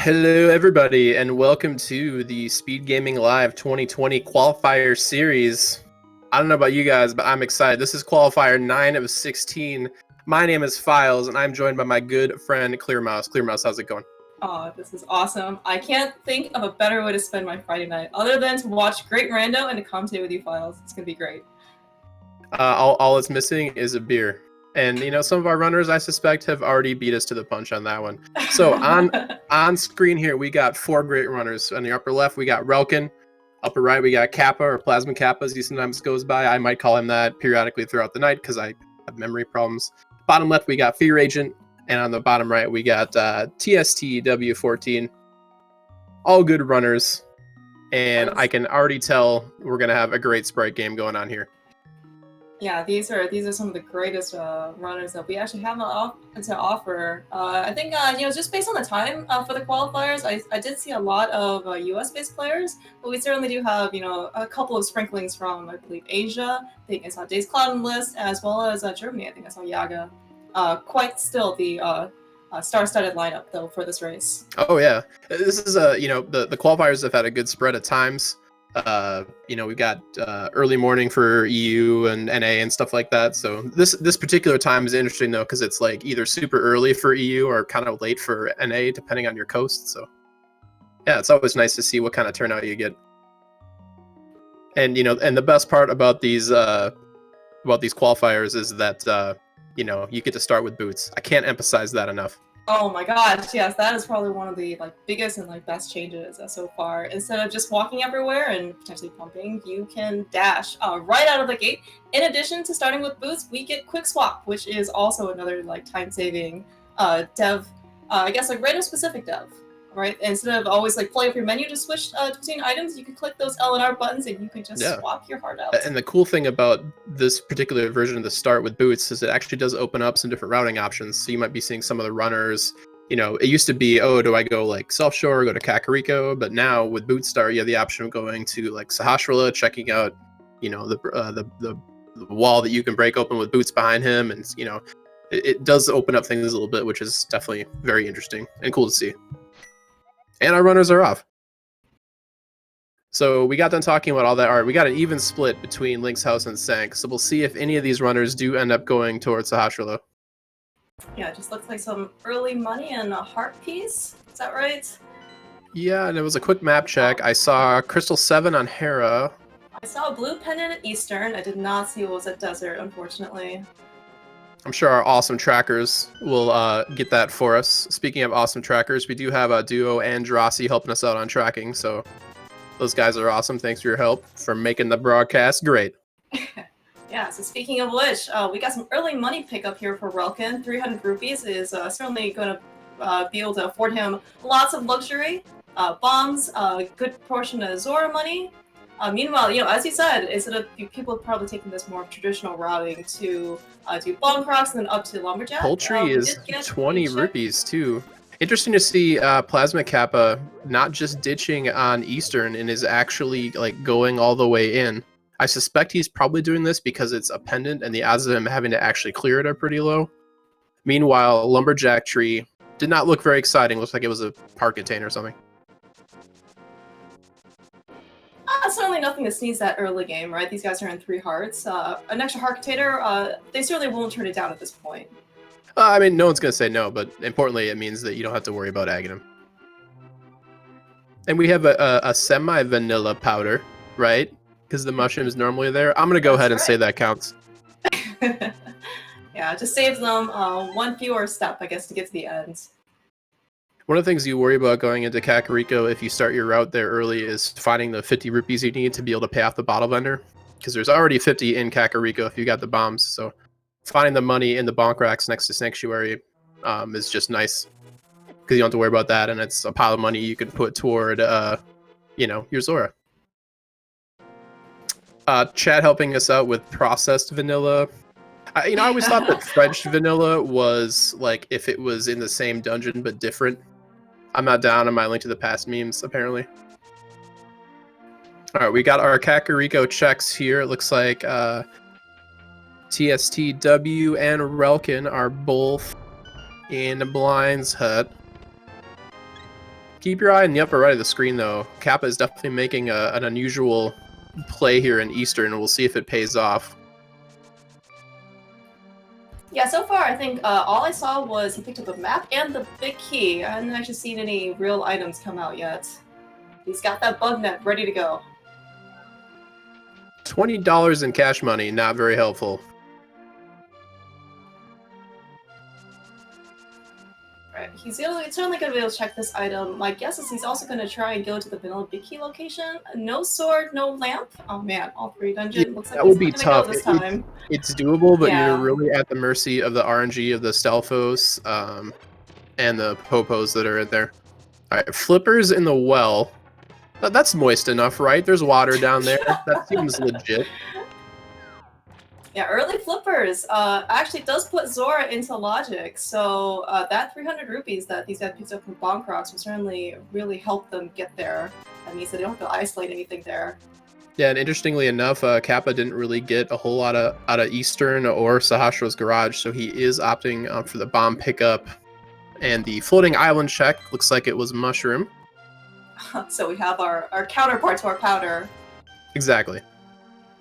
Hello, everybody, and welcome to the Speed Gaming Live 2020 Qualifier Series. I don't know about you guys, but I'm excited. This is Qualifier 9 of 16. My name is Files, and I'm joined by my good friend Clearmouse. Clearmouse, how's it going? Oh, this is awesome. I can't think of a better way to spend my Friday night other than to watch great rando and to commentate with you, Files. It's going to be great. All it's missing is a beer. And, you know, some of our runners, I suspect, have already beat us to the punch on that one. So on screen here, we got 4 great runners. On the upper left, we got Relkin. Upper right, we got Kappa, or Plasma Kappa, as he sometimes goes by. I might call him that periodically throughout the night because I have memory problems. Bottom left, we got Fear Agent. And on the bottom right, we got TSTW14. All good runners. And I can already tell we're going to have a great Sprite game going on here. Yeah, these are some of the greatest runners that we actually have to offer. I think just based on the time for the qualifiers, I did see a lot of U.S.-based players, but we certainly do have a couple of sprinklings from, I believe, Asia. I think I saw Days Cloud on the list, as well as Germany. I think I saw Yaga. Quite still the star-studded lineup though for this race. Oh yeah, this is the qualifiers have had a good spread at times. We've got early morning for EU and NA and stuff like that. So this particular time is interesting though, because it's like either super early for EU or kind of late for NA, depending on your coast. So yeah, it's always nice to see what kind of turnout you get. And and the best part about these qualifiers is that you get to start with boots. I can't emphasize that enough. Oh my gosh, yes, that is probably one of the biggest and best changes so far. Instead of just walking everywhere and potentially pumping, you can dash right out of the gate. In addition to starting with boots, we get quick swap, which is also another time-saving dev, I guess random specific dev. Right? Instead of always pulling up your menu to switch between items, you can click those L and R buttons and you can just swap your heart out. And the cool thing about this particular version of the start with boots is it actually does open up some different routing options. So you might be seeing some of the runners. It used to be, oh, do I go South Shore or go to Kakariko? But now with Boot Start, you have the option of going to Sahasrahla, checking out, the wall that you can break open with boots behind him, and it does open up things a little bit, which is definitely very interesting and cool to see. And our runners are off. So we got done talking about all that art. We got an even split between Link's House and Sank. So we'll see if any of these runners do end up going towards Sahasrahla. Yeah, it just looks like some early money and a heart piece. Is that right? Yeah, and it was a quick map check. I saw Crystal 7 on Hera. I saw a blue pendant at Eastern. I did not see what was at Desert, unfortunately. I'm sure our awesome trackers will get that for us. Speaking of awesome trackers, we do have Duo and Drossi helping us out on tracking, so those guys are awesome. Thanks for your help for making the broadcast great. Yeah, so speaking of which, we got some early money pickup here for Relkin. 300 rupees is certainly going to be able to afford him lots of luxury, bombs, a good portion of Zora money. Meanwhile, as you said, instead of people probably taking this more traditional routing to do bomb crocs and then up to lumberjack. Poultry is 20 rupees too. Interesting to see Plasma Kappa not just ditching on Eastern and is actually going all the way in. I suspect he's probably doing this because it's a pendant and the odds of him having to actually clear it are pretty low. Meanwhile, Lumberjack Tree did not look very exciting. Looks like it was a park container or something. Certainly nothing to sneeze at early game, right? These guys are in 3 hearts. An extra heart container, they certainly won't turn it down at this point. I mean, no one's going to say no, but importantly, it means that you don't have to worry about agging him. And we have a semi-vanilla powder, right? Because the mushroom is normally there. I'm going to go ahead and say that counts. Yeah, it just saves them one fewer step, I guess, to get to the end. One of the things you worry about going into Kakariko if you start your route there early is finding the 50 rupees you need to be able to pay off the bottle vendor. Because there's already 50 in Kakariko if you got the bombs. So finding the money in the bonk racks next to Sanctuary is just nice. Because you don't have to worry about that, and it's a pile of money you can put toward, your Zora. Chad helping us out with processed vanilla. I always thought that French vanilla was if it was in the same dungeon but different. I'm not down on my Link to the Past memes, apparently. All right, we got our Kakariko checks here. It looks like TSTW and Relkin are both in Blind's hut. Keep your eye on the upper right of the screen, though. Kappa is definitely making an unusual play here in Eastern, and we'll see if it pays off. Yeah, so far I think all I saw was he picked up a map and the big key. I haven't actually seen any real items come out yet. He's got that bug net ready to go. $20 in cash money, not very helpful. Right, he's certainly going to be able to check this item. My guess is he's also going to try and go to the vanilla big key location. No sword, no lamp. Oh man, all 3 dungeon. Yeah, looks like that he's would be not gonna tough. go this time. It's doable, but Yeah. you're really at the mercy of the RNG of the Stelphos and the Popos that are in there. All right, Flippers in the well. That's moist enough, right? There's water down there. That seems legit. Yeah, early Flippers actually does put Zora into logic. So that 300 rupees that these guys picked up from Bomb Crocs will certainly really help them get there. That means they don't have to isolate anything there. Yeah, and interestingly enough, Kappa didn't really get a whole lot out of Eastern or Sahasra's garage, so he is opting for the bomb pickup. And the floating island check looks like it was mushroom. So we have our counterpart to our powder. Exactly.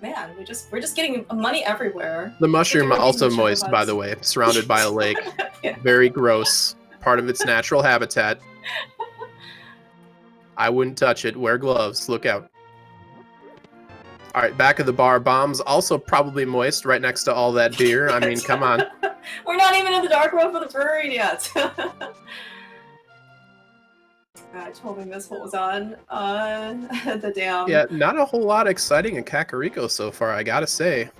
Man, we're just getting money everywhere. The mushroom also moist, by the way, surrounded by a lake. Yeah. Very gross. Part of its natural habitat. I wouldn't touch it. Wear gloves. Look out. All right, back of the bar. Bombs also probably moist right next to all that beer. I mean, come on. We're not even in the dark room for the brewery yet. I totally missed what was on. The damn. Yeah, not a whole lot exciting in Kakariko so far, I gotta say.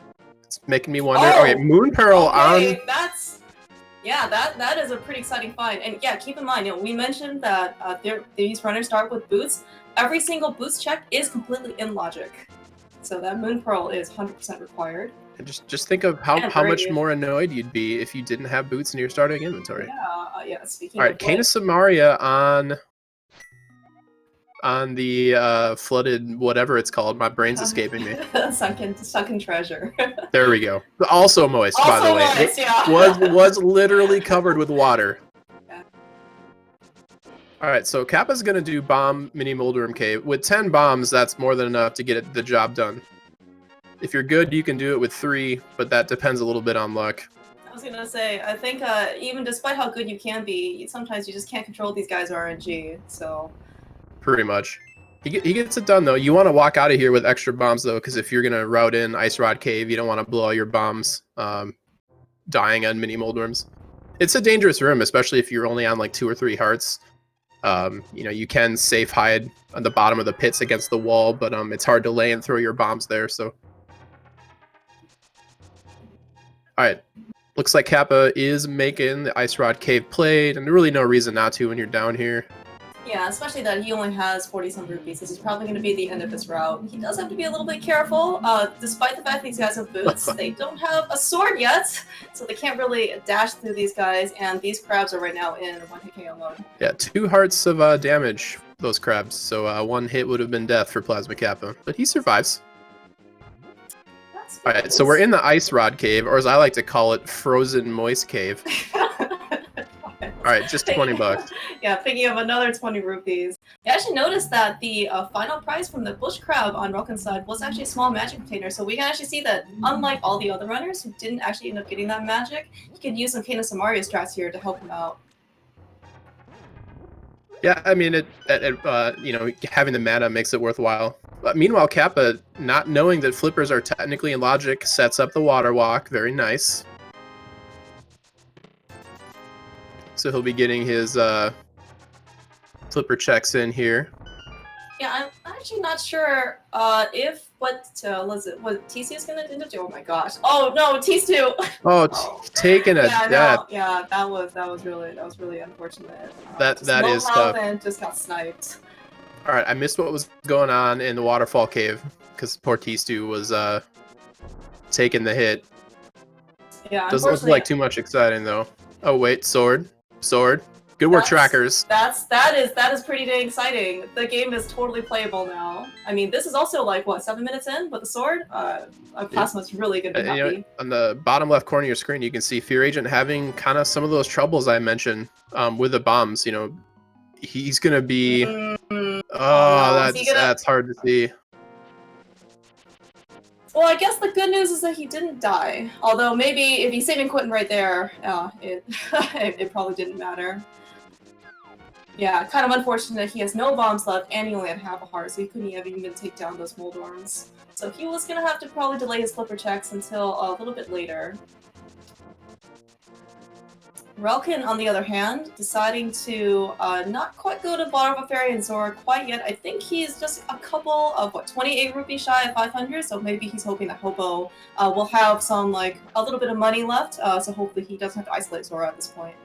It's making me wonder. Oh, okay, Moon Pearl on. That is a pretty exciting find. And yeah, keep in mind, we mentioned that these runners start with boots. Every single boots check is completely in logic. So that Moon Pearl is 100% required. And just think of how much more annoyed you'd be if you didn't have boots in your starting inventory. Yeah, speaking All right, of Cane of Samaria on the flooded whatever it's called. My brain's escaping me. sunken treasure. There we go. Also moist, by the way. Moist, yeah. was literally covered with water. Yeah. All right, so Kappa's gonna do bomb mini Moldurum Cave with 10 bombs. That's more than enough to get the job done. If you're good, you can do it with 3, but that depends a little bit on luck. I was gonna say, I think even despite how good you can be, sometimes you just can't control these guys' RNG. So. Pretty much. He gets it done, though. You want to walk out of here with extra bombs, though, because if you're going to route in Ice Rod Cave, you don't want to blow all your bombs dying on mini Moldworms. It's a dangerous room, especially if you're only on like 2 or 3 hearts. You can safe hide on the bottom of the pits against the wall, but it's hard to lay and throw your bombs there, so. Alright. Looks like Kappa is making the Ice Rod Cave played, and really no reason not to when you're down here. Yeah, especially that he only has 40-some rupees. This is probably going to be the end of his route. He does have to be a little bit careful. Despite the fact these guys have boots, they don't have a sword yet, so they can't really dash through these guys, and these crabs are right now in 1-hit KO mode. Yeah, 2 hearts of damage, those crabs, so 1 hit would have been death for Plasma Kappa, but he survives. Alright, so we're in the Ice Rod Cave, or as I like to call it, Frozen Moist Cave. Alright, just 20 bucks. Yeah, picking up another 20 rupees. I actually noticed that the final prize from the bush crab on Rokan's side was actually a small magic container, so we can actually see that unlike all the other runners who didn't actually end up getting that magic, he could use some Cane of Samaria strats here to help him out. Yeah, I mean, having the mana makes it worthwhile. But meanwhile, Kappa, not knowing that flippers are technically in logic, sets up the water walk. Very nice. So he'll be getting his flipper checks in here. Yeah, I'm actually not sure what TC is gonna end up doing. Oh my gosh! Oh no, T2. Oh, taking a death. Yeah, that was really unfortunate. That is tough. And just got sniped. All right, I missed what was going on in the waterfall cave because poor T2 was taking the hit. Yeah, doesn't look like too much exciting though. Oh wait, sword. Good work, trackers. That is pretty dang exciting. The game is totally playable now. I mean, this is also like what, 7 minutes in with the sword. Plasma's really gonna be happy. On the bottom left corner of your screen, you can see Fear Agent having kind of some of those troubles I mentioned with the bombs. He's gonna be. No. That's hard to see. Well, I guess the good news is that he didn't die. Although maybe if he's saving Quentin right there, it probably didn't matter. Yeah, kind of unfortunate he has no bombs left and he only had half a heart, so he couldn't even take down those Moldorms. So he was gonna have to probably delay his flipper checks until a little bit later. Relkin, on the other hand, deciding to not quite go to Bottom of Fairy and Zora quite yet. I think he's just a couple of, 28 rupees shy of 500, so maybe he's hoping that Hobo will have some, like, a little bit of money left, so hopefully he doesn't have to isolate Zora at this point.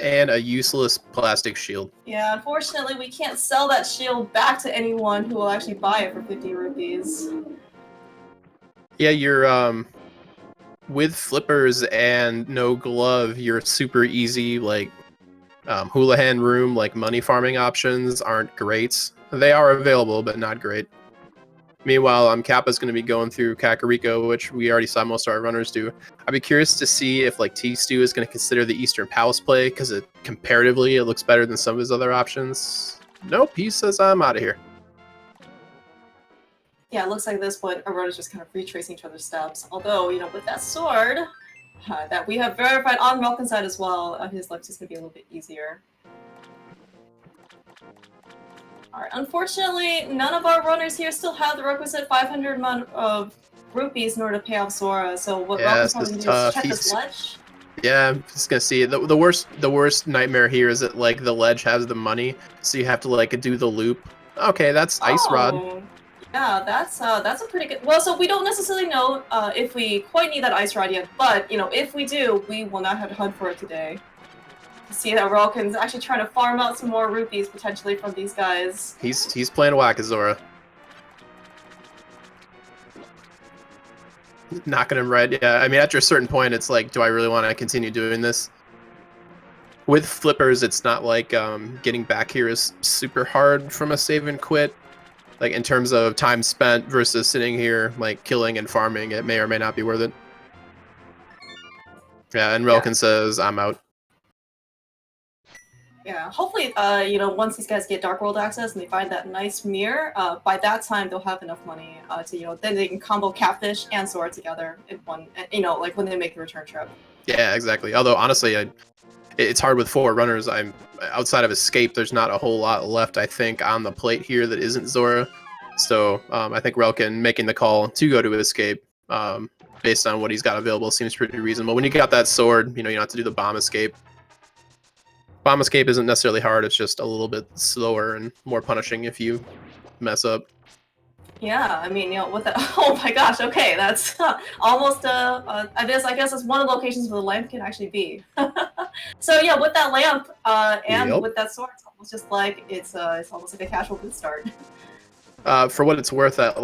And a useless plastic shield. Yeah, unfortunately we can't sell that shield back to anyone who will actually buy it for 50 rupees. Yeah, you're, with flippers and no glove, your super easy, like, Houlihan room, like, money farming options aren't great. They are available, but not great. Meanwhile, Kappa's going to be going through Kakariko, which we already saw most of our runners do. I'd be curious to see if, like, T-Stew is going to consider the Eastern Palace play, because comparatively, it looks better than some of his other options. Nope, he says, I'm out of here. Yeah, it looks like at this point, our runners just kind of retracing each other's steps. Although, you know, with that sword, that we have verified on Relkin's side as well, his luck's just going to be a little bit easier. Alright, unfortunately, none of our runners here still have the requisite 500 of rupees in order to pay off Zora, so what Relkin's probably going to do is check this ledge. Yeah, I'm just going to see it. The worst nightmare here is that, like, the ledge has the money, so you have to, like, do the loop. Okay, that's Ice Rod. Yeah, that's a pretty good... Well, so we don't necessarily know if we quite need that Ice Rod yet, but, you know, if we do, we will not have to hunt for it today. See that Relkin's actually trying to farm out some more rupees potentially from these guys. He's playing Whack-a-Zora. Knocking him right. Yeah, I mean, after a certain point, it's like, do I really want to continue doing this? With flippers, it's not like getting back here is super hard from a save and quit. Like, in terms of time spent versus sitting here, like, killing and farming, it may or may not be worth it. Yeah, and Relkin says, I'm out. Yeah, hopefully, you know, once these guys get Dark World access and they find that nice mirror, by that time they'll have enough money to, you know, then they can combo Catfish and Sword together in one, you know, like when they make the return trip. Yeah, exactly. Although, honestly, it's hard with 4 runners. Outside of Escape, there's not a whole lot left, I think, on the plate here that isn't Zora. So I think Relkin making the call to go to Escape, based on what he's got available, seems pretty reasonable. When you got that sword, you know, you don't have to do the Bomb Escape. Bomb Escape isn't necessarily hard, it's just a little bit slower and more punishing if you mess up. Yeah, I mean, you know, with that, oh my gosh, okay, that's almost, I guess it's one of the locations where the lamp can actually be. So yeah, with that lamp, and with that sword, it's almost just like, it's almost like a casual good start. For what it's worth, that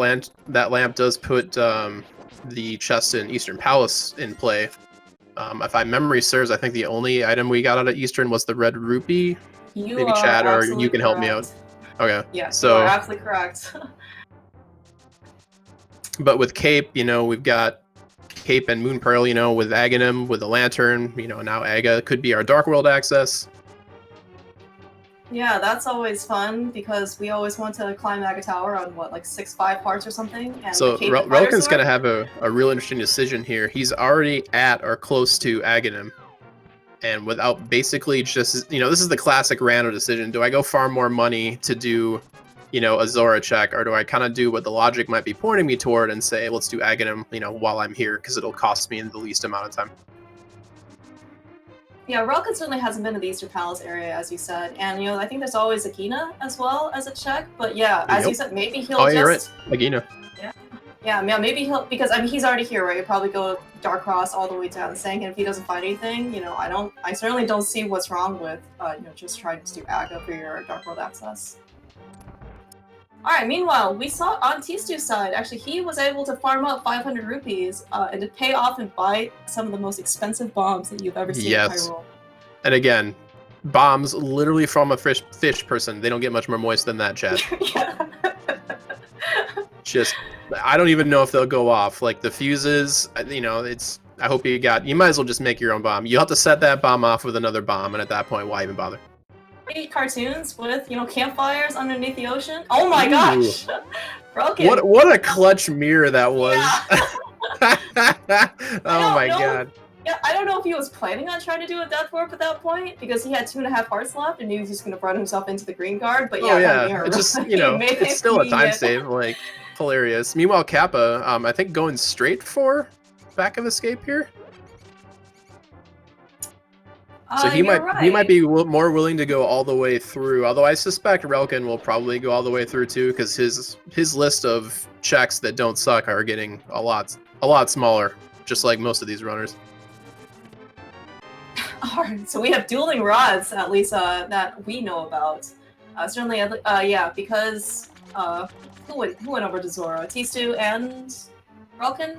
lamp does put the chest in Eastern Palace in play. If my memory serves, I think the only item we got out of Eastern was the red rupee. Maybe Chad or you can help me out. Okay. Yeah, so you are absolutely correct. But with Cape, you know, we've got Cape and Moon Pearl, you know, with Aghanim, with the Lantern, you know, now Aga could be our Dark World access. Yeah, that's always fun because we always want to climb Aga Tower on what, like 6-5 parts or something. And so Relkin's going to have a real interesting decision here. He's already at or close to Aghanim. And without basically just, you know, this is the classic random decision. Do I go farm more money to do, you know, a Zora check, or do I kind of do what the logic might be pointing me toward and say, let's do Aghanim, you know, while I'm here, because it'll cost me the least amount of time. Yeah, Relkin certainly hasn't been to the Eastern Palace area, as you said, and, you know, I think there's always Agina as well as a check, but yeah, as you said, maybe he'll you're right, Agina. Yeah, maybe he'll, because, I mean, he's already here, right? He'll probably go Dark Cross all the way down the Sank, and if he doesn't find anything, you know, I certainly don't see what's wrong with, you know, just trying to do Aga for your Dark World access. Alright, meanwhile, we saw on T-Stew's side, actually, he was able to farm up 500 rupees and to pay off and buy some of the most expensive bombs that you've ever seen in Hyrule. And again, bombs literally from a fish person. They don't get much more moist than that, Chad. Just, I don't even know if they'll go off. Like, the fuses, you know, it's I hope you got. You might as well just make your own bomb. You have to set that bomb off with another bomb, and at that point, why even bother? Cartoons with campfires underneath the ocean. Oh my Ooh. gosh, broken. What a clutch mirror that was. Yeah. Oh my god. Yeah, I don't know if he was planning on trying to do a death warp at that point because he had 2.5 hearts left and he was just gonna run himself into the green guard. But yeah, Oh yeah, mirror, it's just made it's still a time it. save, like hilarious. Meanwhile, Kappa, I think going straight for back of escape here. So he might be more willing to go all the way through. Although I suspect Relkin will probably go all the way through too, because his list of checks that don't suck are getting a lot smaller, just like most of these runners. Alright, so we have dueling rods, at least that we know about. Certainly, yeah, because who went over to Zora? Tistu and Relkin?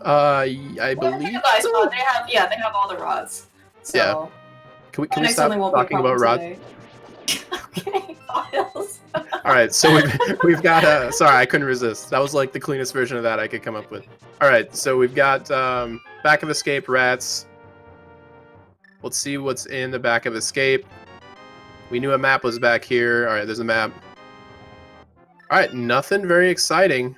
I believe so. They have all the rods. So, yeah. Can we stop talking about rods? Okay, Files. All right, so we've got sorry, I couldn't resist. That was like the cleanest version of that I could come up with. All right, so we've got back of escape rats. Let's see what's in the back of escape. We knew a map was back here. All right, there's a map. All right, nothing very exciting.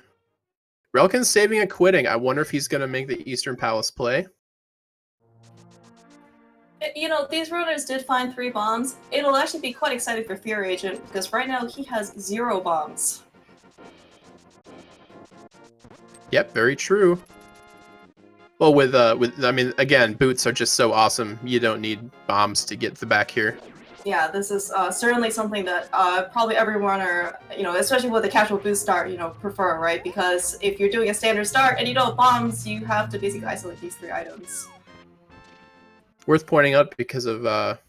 Relkin's saving and quitting. I wonder if he's gonna make the Eastern Palace play. These runners did find 3 bombs. It'll actually be quite exciting for Fear Agent, because right now he has 0 bombs. Yep, very true. Well, with I mean, again, boots are just so awesome. You don't need bombs to get the back here. Yeah, this is certainly something that probably every runner, especially with a casual boost start, prefer, right? Because if you're doing a standard start and you don't have bombs, you have to basically isolate these 3 items. Worth pointing out because of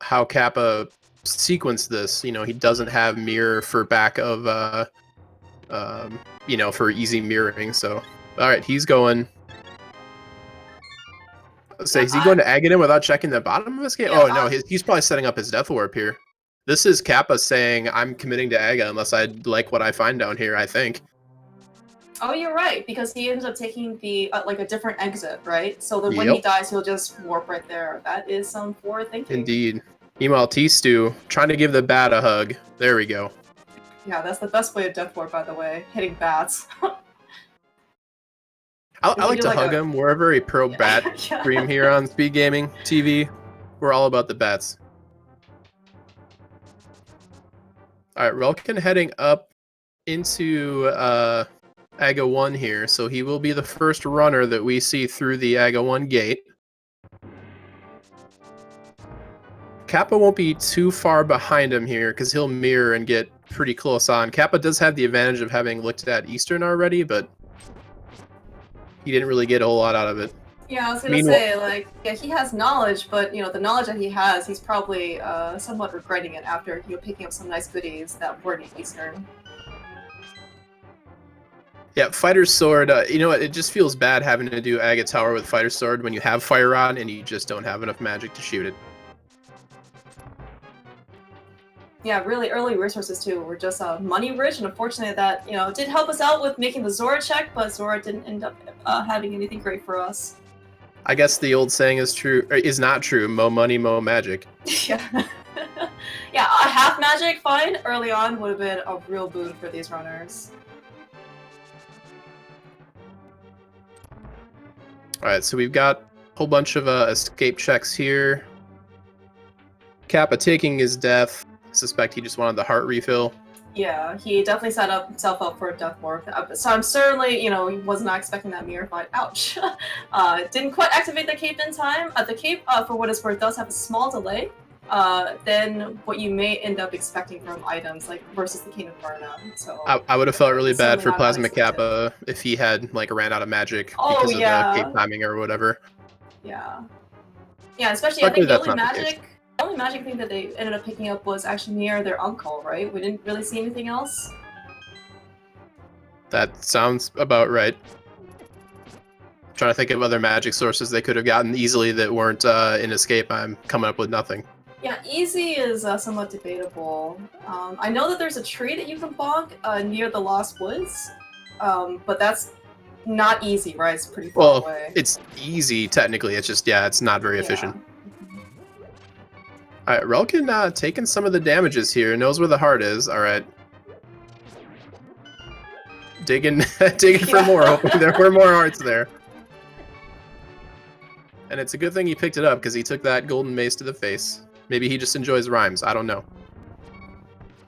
how Kappa sequenced this. He doesn't have mirror for back of, for easy mirroring. So, all right, he's going. So is he going to Aghanim without checking the bottom of his game? Yeah, oh no, he's probably setting up his death warp here. This is Kappa saying, I'm committing to Aga unless I like what I find down here, I think. Oh, you're right, because he ends up taking the like a different exit, right? So that when he dies, he'll just warp right there. That is some forward thinking. Indeed. Meanwhile, T-Stew trying to give the bat a hug. There we go. Yeah, that's the best way of death warp, by the way. Hitting bats. I like to hug him. We're a very pro bat stream here on SpeedGaming TV. We're all about the bats. All right, Relkin heading up into Aga 1 here, so he will be the first runner that we see through the Aga 1 gate. Kappa won't be too far behind him here because he'll mirror and get pretty close on. Kappa does have the advantage of having looked at Eastern already, but he didn't really get a whole lot out of it. Yeah, I was gonna say, he has knowledge, but the knowledge that he has, he's probably somewhat regretting it after picking up some nice goodies that weren't Eastern. Yeah, Fighter's Sword, it just feels bad having to do Aga Tower with Fighter's Sword when you have Fire Rod and you just don't have enough magic to shoot it. Yeah, really early resources too. We're just money rich, and unfortunately that did help us out with making the Zora check, but Zora didn't end up having anything great for us. I guess the old saying is not true. Mo money, mo magic. Yeah, yeah. A half magic find early on would have been a real boon for these runners. All right, so we've got a whole bunch of escape checks here. Kappa taking his death. I suspect he just wanted the heart refill. Yeah, he definitely set himself up for a death warp. So I'm certainly, he was not expecting that mirror fight. Ouch. Didn't quite activate the cape in time. The cape, for what it's worth, does have a small delay than what you may end up expecting from items like versus the Cane of Varna. So I would have felt really bad for Plasma Kappa if he had ran out of magic because of the cape timing or whatever. Yeah. Yeah, especially I think the only magic thing that they ended up picking up was actually near their uncle, right? We didn't really see anything else. That sounds about right. I'm trying to think of other magic sources they could have gotten easily that weren't in Escape. I'm coming up with nothing. Yeah, easy is somewhat debatable. I know that there's a tree that you can bonk near the Lost Woods, but that's not easy, right? It's pretty far away. It's easy technically. It's just it's not very efficient. All right, Relkin taking some of the damages here. Knows where the heart is. All right. Digging for more, hoping there were more hearts there. And it's a good thing he picked it up because he took that golden mace to the face. Maybe he just enjoys rhymes. I don't know.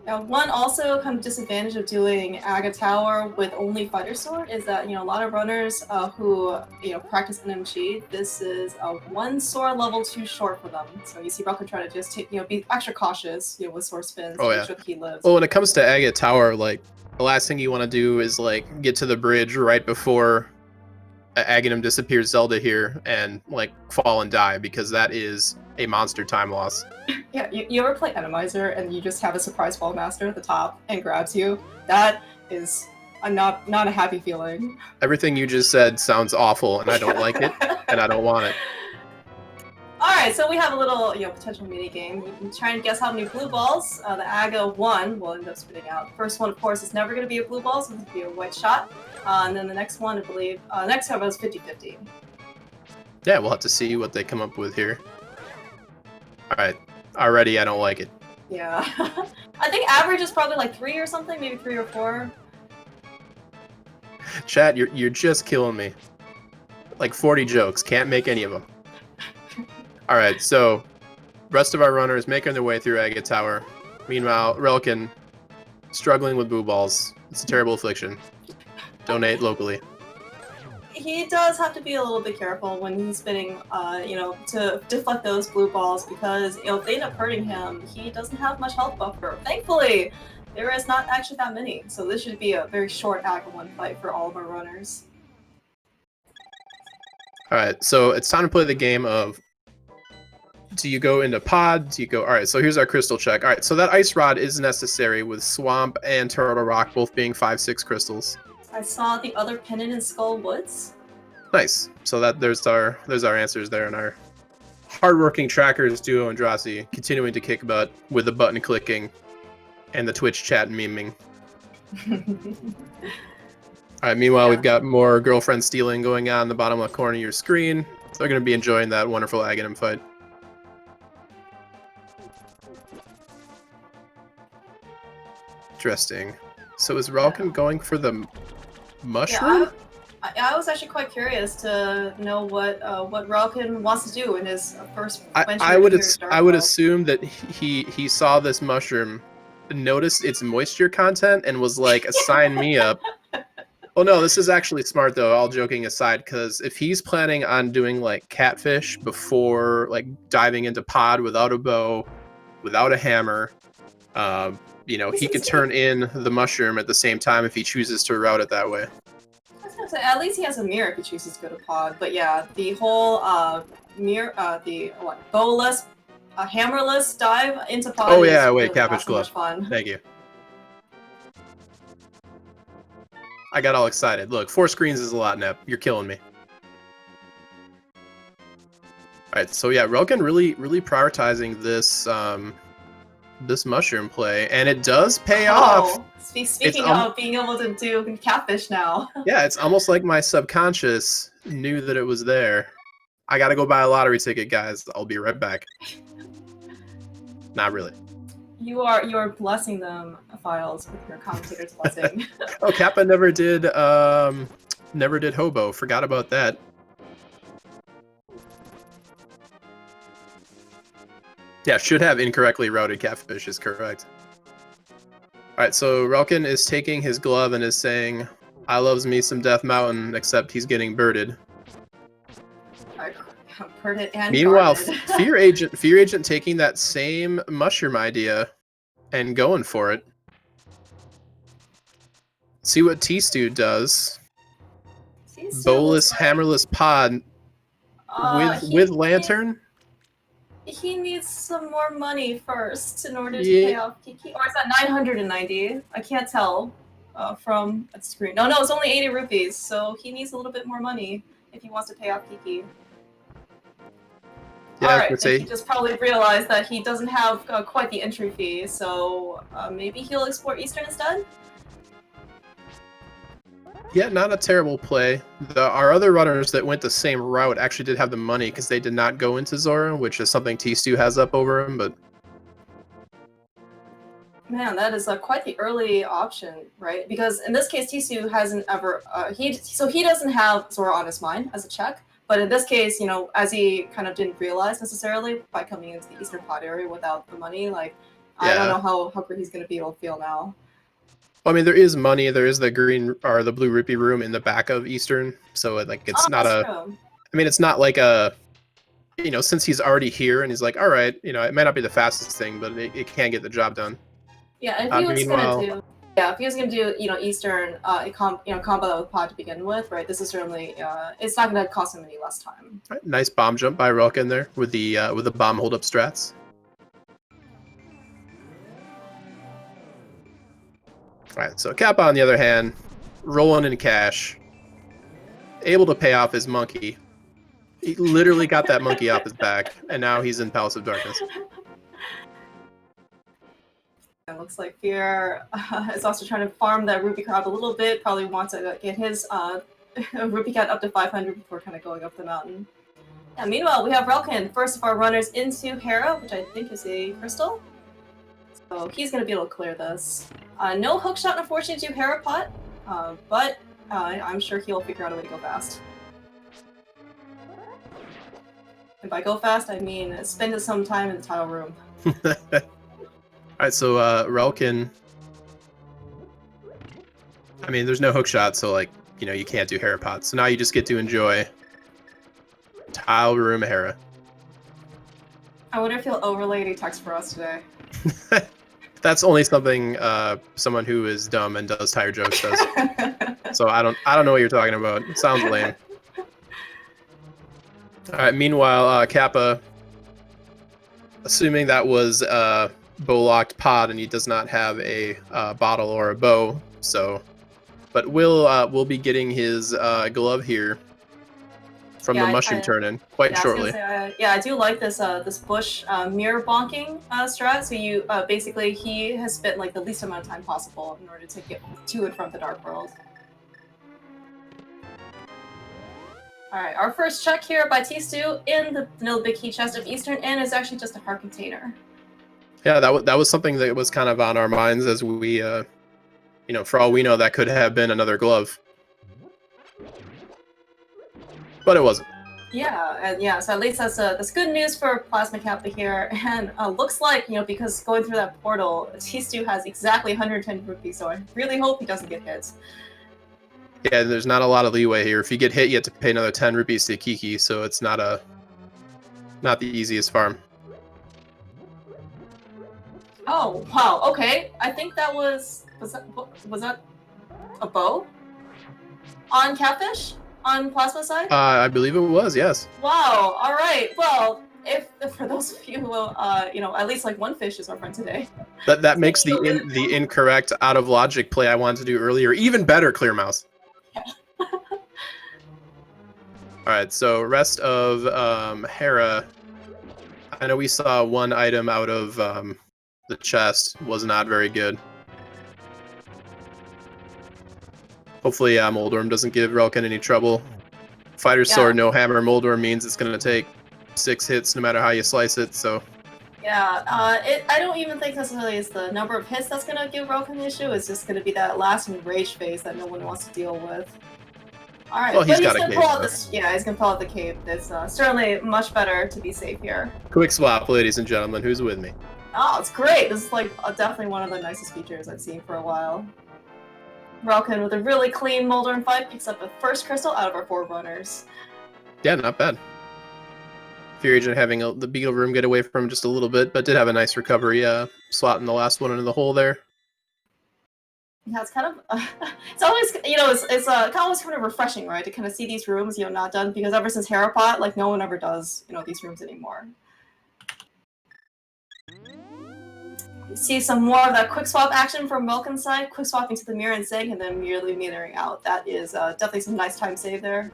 Now, one also kind of disadvantage of doing Aga Tower with only Fighter Sword is that, a lot of runners who, practice NMG, this is one sword level too short for them. So you see Relkin try to just take, be extra cautious, with sword spins to make sure that he lives. Well, when it comes to Aga Tower, like, the last thing you want to do is, like, get to the bridge right before Aghanim disappears Zelda here and, like, fall and die, because that is a monster time loss. Yeah, you ever play Randomizer and you just have a surprise fall master at the top and grabs you? That is not a happy feeling. Everything you just said sounds awful, and I don't like it, and I don't want it. Alright, so we have a little, potential mini game. You can try and guess how many blue balls the Aga 1 will end up spitting out. First one, of course, is never going to be a blue ball, so it's going to be a white shot. And then the next one, I believe, next time is 50-50. Yeah, we'll have to see what they come up with here. Alright, already I don't like it. Yeah. I think average is probably like 3 or something, maybe 3 or 4. Chat, you're just killing me. Like 40 jokes, can't make any of them. Alright, so rest of our runners making their way through Aga Tower. Meanwhile, Relkin struggling with boo balls. It's a terrible affliction. Donate locally. He does have to be a little bit careful when he's spinning, to deflect those blue balls, because if they end up hurting him, he doesn't have much health buffer. Thankfully, there is not actually that many, so this should be a very short Aga 1 fight for all of our runners. Alright, so it's time to play the game of, do you go into pod? Do you go... Alright, so here's our crystal check. Alright, so that ice rod is necessary with Swamp and Turtle Rock both being 5/6 crystals. I saw the other pennant in Skull Woods. Nice. So there's our answers there, and our hardworking trackers duo and Drosy continuing to kick butt with the button clicking and the Twitch chat memeing. Alright, meanwhile, we've got more girlfriend stealing going on in the bottom left corner of your screen. So they're going to be enjoying that wonderful Aghanim fight. Interesting. So is Relkin going for the mushroom? Yeah, I was actually quite curious to know what Relkin wants to do in his first venture. I would assume that he saw this mushroom, noticed its moisture content, and was like, "Sign me up." Oh no, this is actually smart though. All joking aside, because if he's planning on doing like catfish before like diving into pod without a bow, without a hammer, he can turn in the mushroom at the same time if he chooses to route it that way. I was gonna say, at least he has a mirror if he chooses to go to pod. But yeah, the whole bowless, hammerless dive into pod. Oh yeah, wait, catfish glove. Fun. Thank you. I got all excited. Look, 4 screens is a lot, Nep. You're killing me. Alright, so yeah, Relkin really prioritizing this mushroom play, and it does pay off. Speaking of being able to do catfish now. Yeah, it's almost like my subconscious knew that it was there. I gotta go buy a lottery ticket, guys. I'll be right back. Not really. You are blessing them, Files, with your commentator's blessing. Oh, Kappa never did hobo. Forgot about that. Yeah, should have incorrectly routed catfish is correct. Alright, so Relkin is taking his glove and is saying, "I loves me some Death Mountain," except he's getting birded. Birded and meanwhile, guarded. Fear Agent taking that same mushroom idea and going for it. See what T-Stew does. Bowless, hammerless pod with lantern. He needs some more money first in order to pay off Kiki. Or is that 990? I can't tell from the screen. No, it's only 80 rupees, so he needs a little bit more money if he wants to pay off Kiki. Yeah, Alright, he just probably realized that he doesn't have quite the entry fee, so maybe he'll explore Eastern instead? Yeah, not a terrible play. Our other runners that went the same route actually did have the money because they did not go into Zora, which is something T-Stu has up over him, but Man, that is quite the early option, right? Because in this case, Tisu hasn't ever he doesn't have Zora on his mind as a check. But in this case, you know, as he kind of didn't realize necessarily by coming into the Eastern Pod area without the money, like I don't yeah. know how great he's gonna be able to feel now. Well, I mean, there is money. There is the green or the blue rupee room in the back of Eastern, so like it's Oh, not that's a. true. I mean, it's not like a. You know, since he's already here and he's like, all right, you know, it may not be the fastest thing, but it can get the job done. Yeah, if he was Meanwhile, gonna do, yeah, if he was gonna do, you know, Eastern, combo that with Pod to begin with, right? This is certainly, it's not gonna cost him any less time. nice bomb jump by Relkin there with the bomb hold up strats. All right, so Kappa on the other hand, rolling in cash, able to pay off his monkey. He literally got that monkey off his back, and now he's in Palace of Darkness. It looks like Fear is also trying to farm that Rupee Crab a little bit. Probably wants to get his Rupee Cat up to 500 before kind of going up the mountain. Yeah, meanwhile, we have Relkin, first of our runners into Hera, which I think is a crystal. So he's going to be able to clear this. No hook shot, unfortunately, to Hera Pot, but I'm sure he'll figure out a way to go fast. And by go fast, I mean spend some time in the tile room. Alright, so Relkin. I mean, there's no hook shot, so like, you know, you can't do Hera Pot. So now you just get to enjoy Tile Room Hera. I wonder if he'll overlay any text for us today. That's only something someone who is dumb and does tire jokes does. So I don't know what you're talking about. It sounds lame. Alright, meanwhile, Kappa, assuming that was bow-locked pod and he does not have a bottle or a bow, so... But we'll be getting his glove here from the mushroom turn-in quite shortly. I do like this this bush mirror bonking strat. So you basically he has spent like the least amount of time possible in order to get to and from the dark world. All right, our first check here by T-Stu in the big key chest of Eastern, and is actually just a heart container. Yeah, that was something that was kind of on our minds as we, you know, for all we know, that could have been another glove. But it wasn't. Yeah, and yeah, so at least that's good news for Plasma Kappa here, and looks like, you know, because going through that portal, T-Stu has exactly 110 rupees, so I really hope he doesn't get hit. Yeah, there's not a lot of leeway here. If you get hit, you have to pay another 10 rupees to Kiki, so it's not the easiest farm. Oh, wow, okay. I think that was that a bow? On Catfish? On Plasma side? I believe it was, yes. Wow, alright. Well, if for those of you who, you know, at least like one fish is our friend today. That makes the incorrect, out of logic play I wanted to do earlier even better, Clear Mouse. Yeah. Alright, so rest of Hera. I know we saw one item out of the chest, was not very good. Hopefully Moldorm doesn't give Relkin any trouble. Fighter's Sword, no hammer. Moldorm means it's going to take 6 hits no matter how you slice it, so... Yeah, I don't even think necessarily it's the number of hits that's going to give Relkin an issue. It's just going to be that last rage phase that no one wants to deal with. Alright, well, he's gonna pull out this. Yeah, he's gonna pull out the cape. It's certainly much better to be safe here. Quick swap, ladies and gentlemen. Who's with me? Oh, it's great. This is like definitely one of the nicest features I've seen for a while. Relkin with a really clean Moldorm fight picks up a first crystal out of our 4 runners. Yeah, not bad. Fear Agent having the Beetle Room get away from him just a little bit, but did have a nice recovery, swatting the last one into the hole there. Yeah, it's kind of, it's always, you know, it's kind of refreshing, right, to kind of see these rooms, you know, not done, because ever since Herapot, like, no one ever does, you know, these rooms anymore. You see some more of that quick swap action from Welkin's side, quick swapping to the mirror and Zing, and then merely metering out. That is definitely some nice time save there.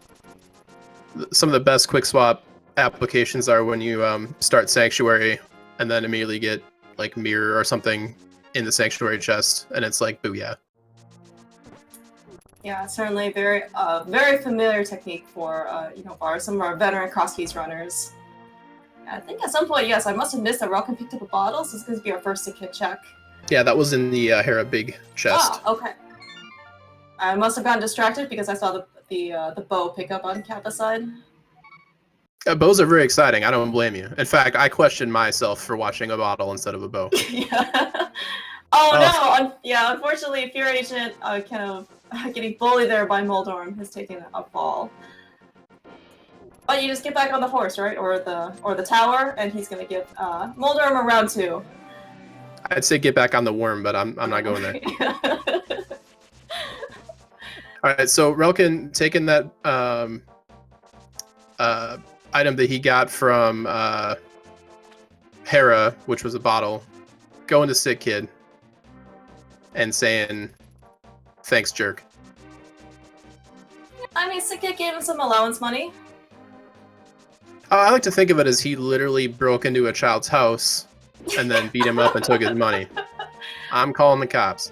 Some of the best quick swap applications are when you start Sanctuary and then immediately get, like, Mirror or something in the Sanctuary chest, and it's like, booyah. Yeah, certainly very familiar technique for some of our veteran cross keys runners. I think at some point, yes, I must have missed that Relkin picked up a bottle, so it's going to be our first kit check. Yeah, that was in the Hera big chest. Oh, okay. I must have gotten distracted because I saw the bow pick up on Kappa's side. Bows are very exciting. I don't blame you. In fact, I question myself for watching a bottle instead of a bow. Yeah. Oh no! Yeah, unfortunately, Fear Agent kind of getting bullied there by Moldorm has taken a fall. But you just get back on the horse, right? Or the tower, and he's gonna give Moldorm a round 2. I'd say get back on the worm, but I'm not going there. All right, so Relkin taking that item that he got from Hera, which was a bottle, going to Sick Kid and saying, "Thanks, jerk." I mean, Sick Kid gave him some allowance money. I like to think of it as he literally broke into a child's house and then beat him up and took his money. I'm calling the cops.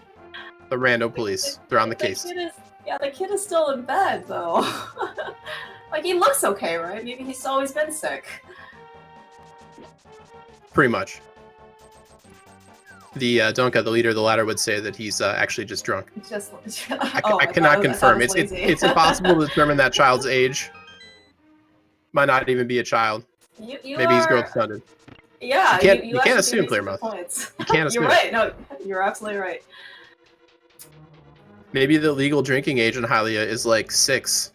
The rando police. They're on the case. The kid is still in bed, though. Like, he looks okay, right? Maybe he's always been sick. Pretty much. The Donka, the leader of the ladder, would say that he's actually just drunk. I cannot confirm. It's impossible to determine that child's age. Might not even be a child. Maybe he's growth stunted. Yeah, you can't assume, Clearmouth. You can't assume. You're right. No, you're absolutely right. Maybe the legal drinking age in Hylia is like 6.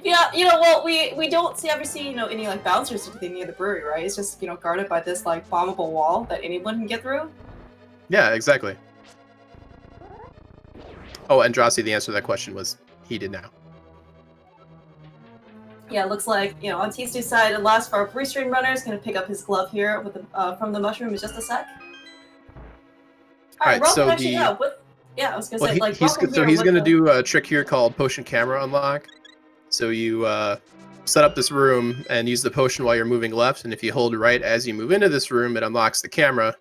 Yeah, well, we don't ever see any like bouncers or anything near the brewery, right? It's just guarded by this like bombable wall that anyone can get through. Yeah, exactly. Oh, and Drossi, the answer to that question was he did now. Yeah, it looks like on Tistu's side, the last of our restream runner is going to pick up his glove here with from the mushroom in just a sec. All right, so I was going to say he's going to do a trick here called potion camera unlock. So you set up this room and use the potion while you're moving left, and if you hold right as you move into this room, it unlocks the camera,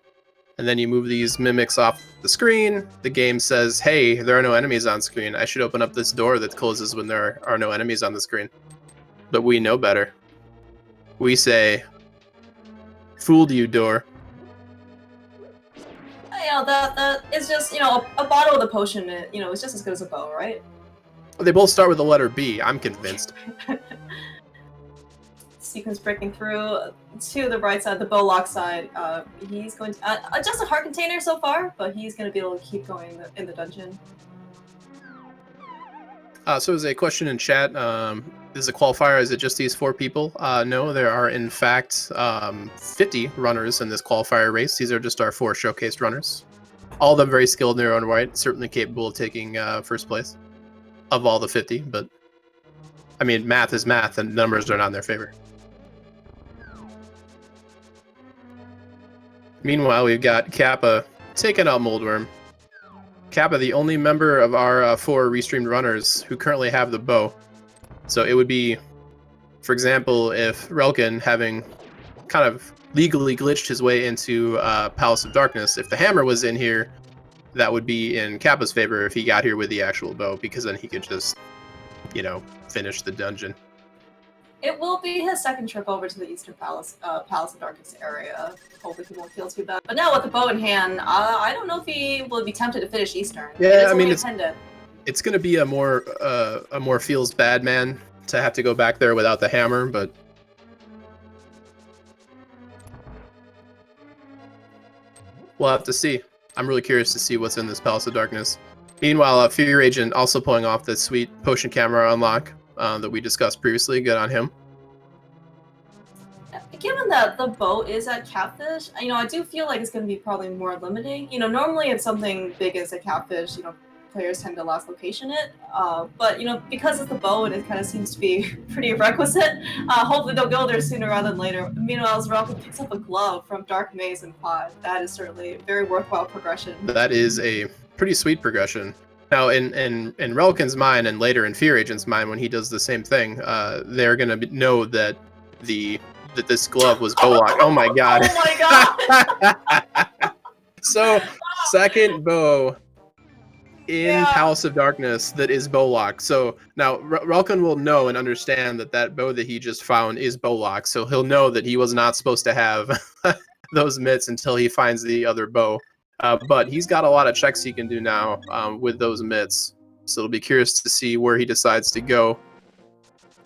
and then you move these mimics off the screen. The game says, hey, there are no enemies on screen. I should open up this door that closes when there are no enemies on the screen. But we know better. We say, fooled you, door. That is just, a bottle of the potion, it's just as good as a bow, right? They both start with the letter B, I'm convinced. Sequence breaking through to the right side, the bow lock side. He's going to adjust a heart container so far, but he's going to be able to keep going in the dungeon. So there's a question in chat. Is the qualifier, is it just these 4 people? No, there are in fact 50 runners in this qualifier race. These are just our 4 showcased runners. All of them very skilled in their own right, certainly capable of taking first place of all the 50, but I mean, math is math and numbers are not in their favor. Meanwhile, we've got Kappa taking out Moldworm. Kappa, the only member of our 4 restreamed runners who currently have the bow. So it would be, for example, if Relkin, having kind of legally glitched his way into Palace of Darkness, if the hammer was in here, that would be in Kappa's favor if he got here with the actual bow, because then he could just, finish the dungeon. It will be his second trip over to the Eastern Palace of Darkness area. Hopefully he won't feel too bad. But now with the bow in hand, I don't know if he will be tempted to finish Eastern. Yeah, I mean, it's going to be a more feels bad man to have to go back there without the hammer, but we'll have to see. I'm really curious to see what's in this Palace of Darkness. Meanwhile, Fear Agent also pulling off the sweet potion camera unlock that we discussed previously. Good on him. Given that the bow is at Catfish, I do feel like it's going to be probably more limiting. Normally it's something big as a Catfish, players tend to last location it. But, because it's the bow and it kind of seems to be pretty requisite, hopefully they'll go there sooner rather than later. Meanwhile, as Relkin picks up a glove from Dark Maze and Pod, that is certainly a very worthwhile progression. That is a pretty sweet progression. Now, in Relkin's mind and later in Fear Agent's mind, when he does the same thing, they're going to know that this glove was bow locked. Oh my god. Oh my god! So, second bow in Yeah. Palace of Darkness that is bow locked. So now Relkin will know and understand that that bow that he just found is bow locked. So he'll know that he was not supposed to have those mitts until he finds the other bow. But he's got a lot of checks he can do now with those mitts. So it'll be curious to see where he decides to go.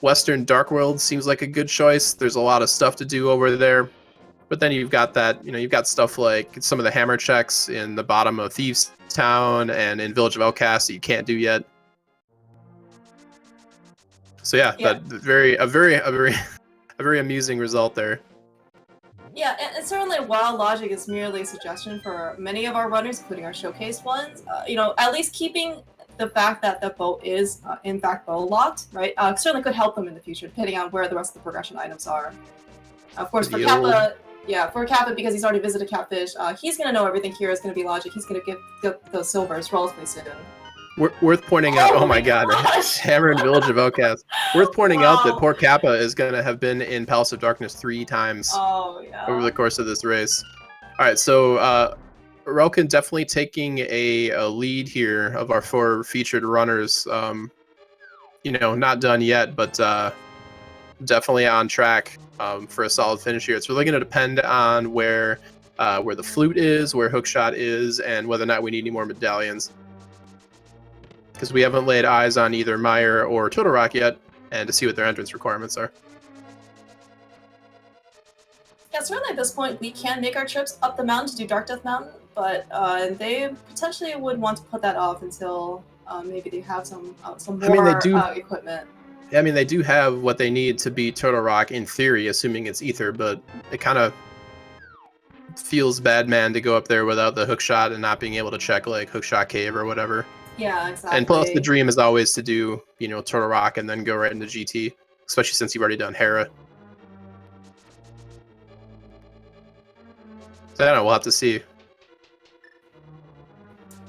Western Dark World seems like a good choice. There's a lot of stuff to do over there. But then you've got that, you've got stuff like some of the hammer checks in the bottom of Thieves Town and in Village of Outcasts that you can't do yet. So yeah. That a very amusing result there. Yeah, and certainly while logic is merely a suggestion for many of our runners, including our showcase ones, at least keeping the fact that the bow is in fact bow locked, right, certainly could help them in the future, depending on where the rest of the progression items are. Of course, for Kappa. Yeah, for Kappa, because he's already visited Catfish, he's going to know everything here is going to be logic. He's going to get those silvers relatively soon. Worth pointing out, oh my god, Hammer and Village of Outcasts. Worth pointing out that poor Kappa is going to have been in Palace of Darkness 3 times over the course of this race. All right, so Relkin definitely taking a lead here of our 4 featured runners. Not done yet, but definitely on track for a solid finish here. It's really going to depend on where the flute is, where hookshot is, and whether or not we need any more medallions. Because we haven't laid eyes on either Meyer or Total Rock yet, and to see what their entrance requirements are. Yeah, certainly at this point we can make our trips up the mountain to do Dark Death Mountain, but they potentially would want to put that off until maybe they have some more equipment. I mean, they do have what they need to beat Total Rock in theory, assuming it's Ether, but it kind of feels bad, man, to go up there without the hookshot and not being able to check like Hookshot Cave or whatever. Yeah, exactly. And plus, the dream is always to do, Total Rock and then go right into GT, especially since you've already done Hera. So I don't know, we'll have to see.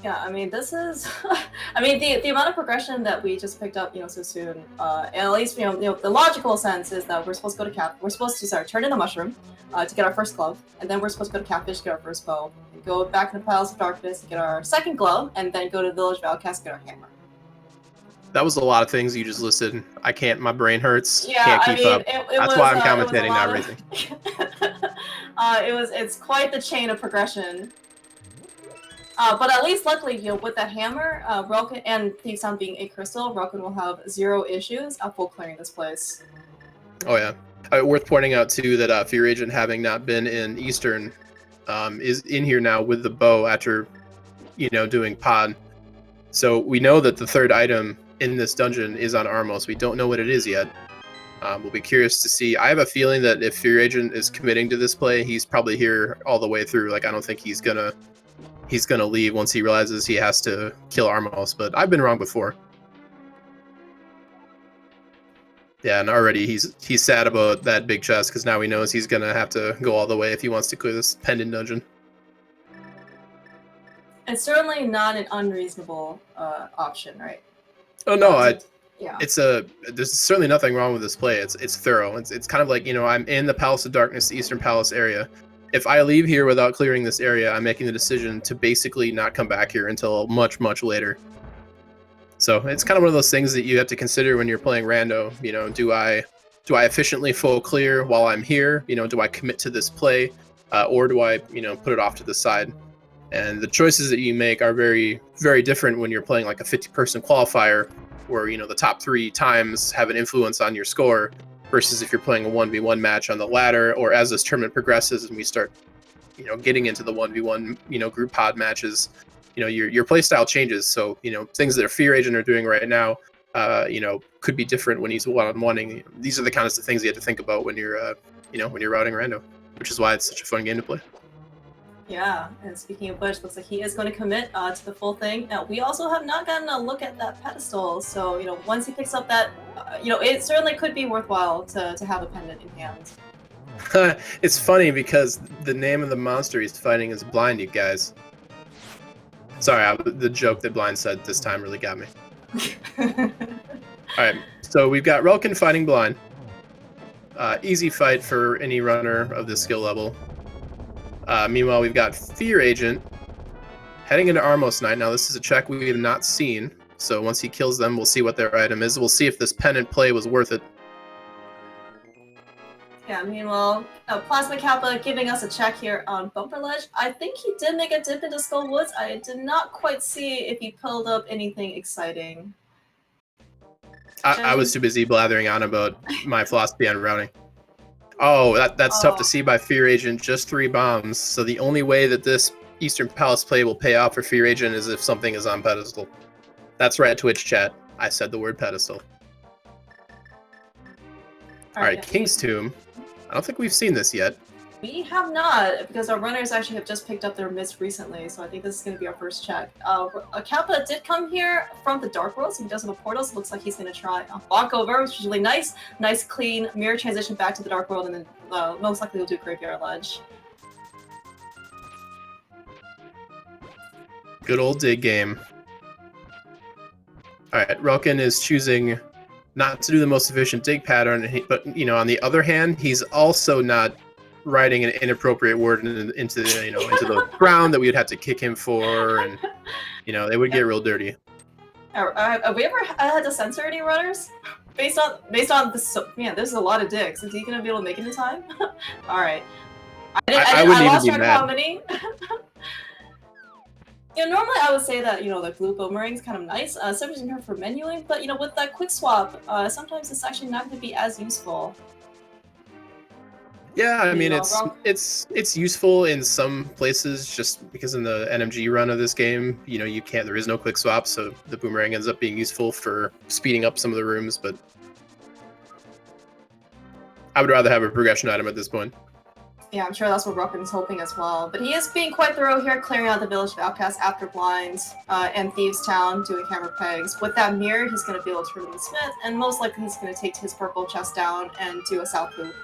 Yeah, I mean, this is, the amount of progression that we just picked up, so soon. And at least, the logical sense is that we're supposed to go to We're supposed to turn in the mushroom to get our first glove, and then we're supposed to go to Catfish to get our first bow, and go back to the Palace of Darkness to get our second glove, and then go to the Village of Outcasts to get our hammer. That was a lot of things you just listed. I can't. My brain hurts. Yeah, can't keep up. That's why I'm commentating, not racing. It's quite the chain of progression. But at least, luckily, with that hammer, Relkin and Thieves Town being a crystal, Relkin will have 0 issues at full clearing this place. Oh yeah. Worth pointing out too that Fear Agent, having not been in Eastern, is in here now with the bow after, doing pod. So we know that the 3rd item in this dungeon is on Armos. We don't know what it is yet. We'll be curious to see. I have a feeling that if Fear Agent is committing to this play, he's probably here all the way through. Like, I don't think he's gonna leave once he realizes he has to kill Armos, but I've been wrong before. Yeah, and already he's sad about that big chest, because now he knows he's gonna have to go all the way if he wants to clear this pendant dungeon. It's certainly not an unreasonable option, right? Oh no, yeah. There's certainly nothing wrong with this play. It's thorough. It's kind of like, I'm in the Palace of Darkness, the Eastern Palace area. If I leave here without clearing this area, I'm making the decision to basically not come back here until much, much later. So it's kind of one of those things that you have to consider when you're playing rando. Do I efficiently full clear while I'm here? Do I commit to this play, or do I put it off to the side? And the choices that you make are very, very different when you're playing like a 50-person qualifier, where the top 3 times have an influence on your score, versus if you're playing a 1v1 match on the ladder, or as this tournament progresses and we start, getting into the 1v1, group pod matches, your play style changes. So, things that a Fear Agent are doing right now, could be different when he's one-on-one-ing. These are the kinds of things you have to think about when you're, when you're routing rando, which is why it's such a fun game to play. Yeah, and speaking of which, looks like he is going to commit to the full thing. Now, we also have not gotten a look at that pedestal, so, once he picks up that, it certainly could be worthwhile to have a pendant in hand. It's funny because the name of the monster he's fighting is Blind, you guys. Sorry, the joke that Blind said this time really got me. Alright, so we've got Relkin fighting Blind. Easy fight for any runner of this skill level. Meanwhile, we've got Fear Agent Heading into Armos Knight. Now, this is a check we have not seen. So once he kills them, we'll see what their item is. We'll see if this pennant play was worth it. Yeah, meanwhile, Plasma Kappa giving us a check here on Bumper Ledge. I think he did make a dip into Skull Woods. I did not quite see if he pulled up anything exciting. I was too busy blathering on about my philosophy on routing. Oh, that's tough to see by Fear Agent. Just 3 bombs. So the only way that this Eastern Palace play will pay off for Fear Agent is if something is on pedestal. That's right, Twitch chat. I said the word pedestal. Alright, King's Tomb. I don't think we've seen this yet. We have not, because our runners actually have just picked up their mist recently, so I think this is going to be our first check. Kappa did come here from the Dark World, so he does have a portal, so it looks like he's going to try a walkover, which is really nice. Nice, clean mirror transition back to the Dark World, and then most likely he'll do Graveyard Ledge. Good old dig game. Alright, Relkin is choosing not to do the most efficient dig pattern, but, you know, on the other hand, he's also not writing an inappropriate word into the ground that we would have to kick him for, and, you know, they would get real dirty. Have we ever had to censor any runners? Based on this, man, there's a lot of digs. Is he going to be able to make it in time? Alright. I lost track of how many. You know, normally I would say that, you know, the blue boomerang's kind of nice, especially for menuing, but, you know, with that quick swap, sometimes it's actually not going to be as useful. Yeah, I mean, it's useful in some places, just because in the NMG run of this game, you know, there is no quick swap, so the boomerang ends up being useful for speeding up some of the rooms, but I would rather have a progression item at this point. Yeah, I'm sure that's what Ruckin is hoping as well. But he is being quite thorough here, clearing out the Village of Outcasts after Blinds and Thieves Town, doing hammer pegs. With that mirror, he's going to be able to turn the Smith, and most likely he's going to take his purple chest down and do a South Loop.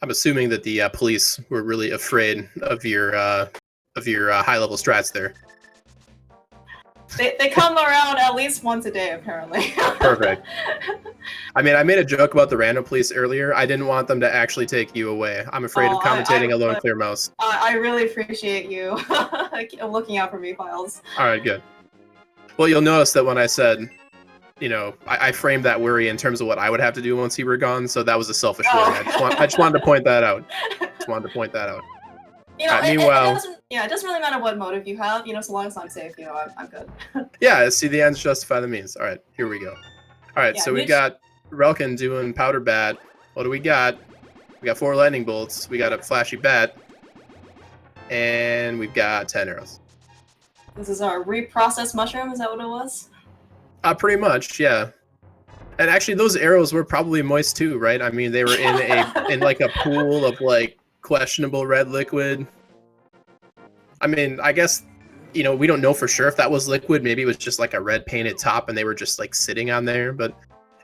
I'm assuming that the police were really afraid of your high-level strats there. They come around at least once a day, apparently. Perfect. I mean, I made a joke about the random police earlier. I didn't want them to actually take you away. I'm afraid of commentating alone, clear mouse. I really appreciate you looking out for me, Files. All right, good. Well, you'll notice that when I said, you know, I framed that worry in terms of what I would have to do once he were gone, so that was a selfish worry. I just wanted to point that out. You know, meanwhile, it doesn't really matter what motive you have, you know, so long as I'm safe, you know, I'm good. Yeah, see, the ends justify the means. All right, here we go. All right, so we got Relkin doing Powder Bat. What do we got? We got 4 lightning bolts. We got a flashy bat. And we've got 10 arrows. This is our reprocessed mushroom, is that what it was? Pretty much, yeah. And actually, those arrows were probably moist too, right? I mean, they were in like a pool of like questionable red liquid. I mean, I guess, you know, we don't know for sure if that was liquid. Maybe it was just like a red painted top and they were just like sitting on there. But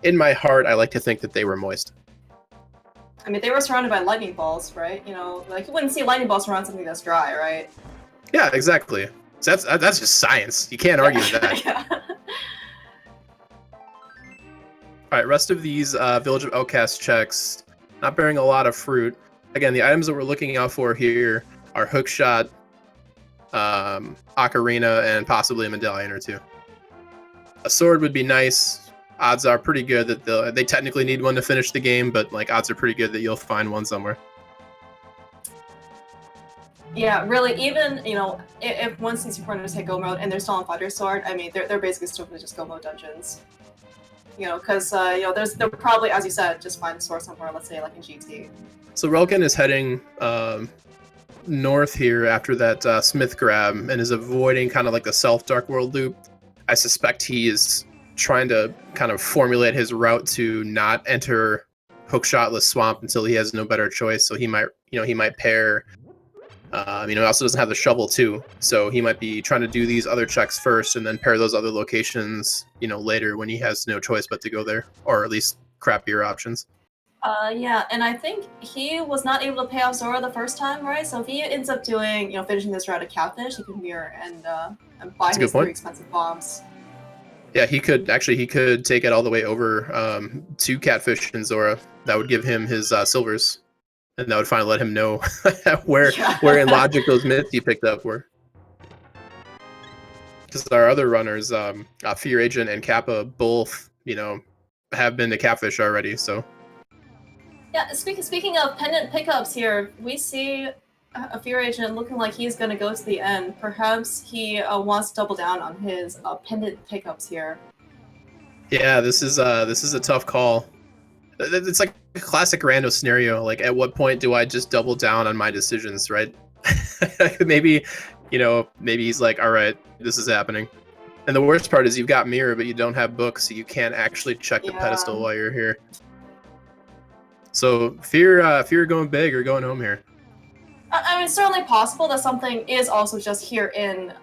in my heart, I like to think that they were moist. I mean, they were surrounded by lightning balls, right? You know, like you wouldn't see lightning balls around something that's dry, right? Yeah, exactly. So that's just science. You can't argue with that. Yeah. All right, rest of these Village of Outcasts checks, not bearing a lot of fruit. Again, the items that we're looking out for here are Hookshot, Ocarina, and possibly a medallion or 2. A sword would be nice. Odds are pretty good that they technically need one to finish the game, but like odds are pretty good that you'll find one somewhere. Yeah, really, even, you know, if once these runners hit Go mode and they're still on Fighter Sword, I mean, they're basically still going to just Go mode dungeons. You know, because, you know, they'll probably, as you said, just find a sword somewhere, let's say, like in GT. So Relkin is heading north here after that Smith grab and is avoiding kind of like the Dark World loop. I suspect he is trying to kind of formulate his route to not enter Hookshotless Swamp until he has no better choice. So he might pair. He also doesn't have the shovel too, so he might be trying to do these other checks first and then pair those other locations, you know, later when he has no choice but to go there, or at least crappier options. Yeah, and I think he was not able to pay off Zora the first time, right? So if he ends up doing, you know, finishing this route at Catfish, he can mirror and buy his 3 expensive bombs. Yeah, he could take it all the way over to Catfish and Zora. That would give him his silvers. And that would finally let him know where in logic those myths he picked up were. because our other runners, Fear Agent and Kappa, both, have been to Catfish already. So yeah, speaking of pendant pickups here, we see a Fear Agent looking like he's going to go to the end. Perhaps he wants to double down on his pendant pickups here. yeah, this is a tough call. It's like a classic rando scenario. Like, at what point do I just double down on my decisions, right? maybe he's like, all right, this is happening. And the worst part is you've got mirror, but you don't have books, so you can't actually check the pedestal while you're here. So fear going big or going home here. I mean, it's certainly possible that something is also just here in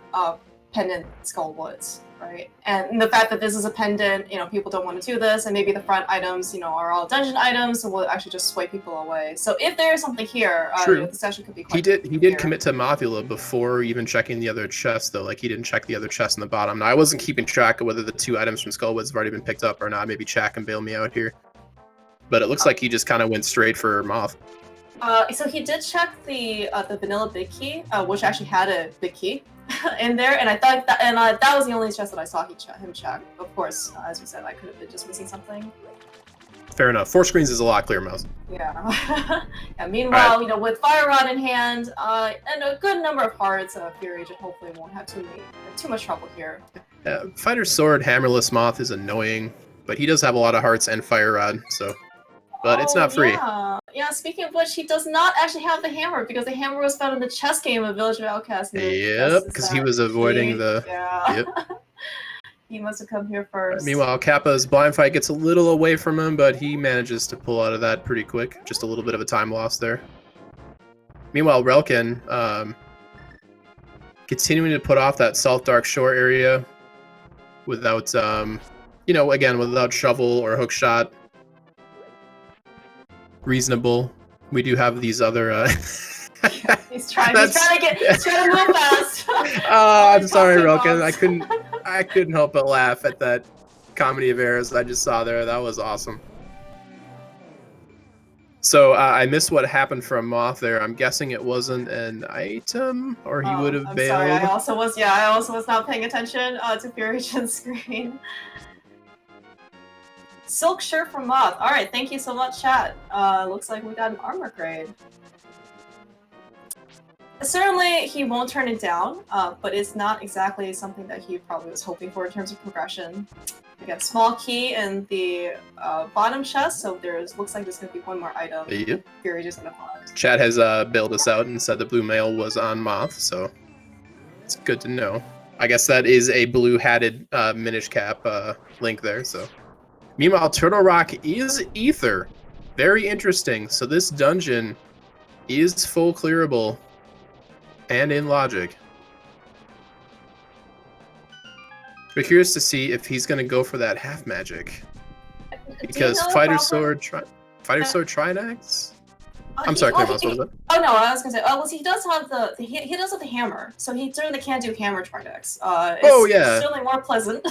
Pendant Skull Woods, right? And the fact that this is a pendant, people don't want to do this, and maybe the front items, are all dungeon items, so we'll actually just sway people away. So if there is something here, the session could be quite He did commit to Mothula before even checking the other chest, though. Like, he didn't check the other chest in the bottom. Now, I wasn't keeping track of whether the 2 items from Skullwoods have already been picked up or not. Maybe Chak can bail me out here. But it looks like he just kind of went straight for Moth. So he did check the vanilla big key, which actually had a big key in there, and I thought that was the only chest that I saw him check. Of course, as you said, I could have been just missing something. Fair enough. 4 screens is a lot clearer, Mouse. Yeah. Yeah. Meanwhile, right. With Fire Rod in hand and a good number of hearts, Fear Agent hopefully won't have too much trouble here. Fighter's Sword, Hammerless Moth is annoying, but he does have a lot of hearts and Fire Rod, so. But it's not free. Yeah, speaking of which, he does not actually have the hammer, because the hammer was found in the chess game of Village of Outcasts. Yep, because he was avoiding the... Yeah. Yep. He must have come here first. Meanwhile, Kappa's blind fight gets a little away from him, but he manages to pull out of that pretty quick. Just a little bit of a time loss there. Meanwhile, Relkin, continuing to put off that South Dark Shore area without, again, without shovel or hook shot. Reasonable. We do have these other he's trying to move fast. I'm sorry, Relkin. I couldn't help but laugh at that comedy of errors I just saw there. That was awesome. So I missed what happened from Moth there. I'm guessing it wasn't an item, or he would have bailed. Sorry, I also was not paying attention to Fear Agent's screen. Silk shirt from Moth. All right, thank you so much, chat. Looks like we got an armor grade. Certainly, he won't turn it down, but it's not exactly something that he probably was hoping for in terms of progression. We got a small key in the bottom chest, so looks like there's going to be one more item. Yep. Fury just going to find. Chat has bailed us out and said the blue mail was on Moth, so it's good to know. I guess that is a blue-hatted Minish Cap link there, so... Meanwhile, Turtle Rock is Ether. Very interesting. So this dungeon is full clearable and in logic. We're curious to see if he's going to go for that half magic. Because Fighter Sword Trinax? I'm sorry, Claire, what was that? Oh no, I was gonna say. Well, he does have he does have the hammer, so he certainly can do hammer Trinax. It's certainly more pleasant,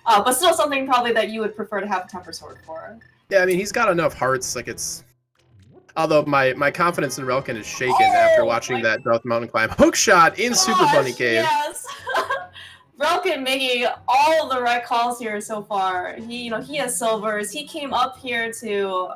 but still something probably that you would prefer to have a temper sword for. Yeah, I mean, he's got enough hearts. Like, it's. Although my confidence in Relkin is shaken after watching that Darth Mountain climb hook shot in Super Bunny Cave. Yes. Relkin making all of the right calls here so far. He has silvers. He came up here to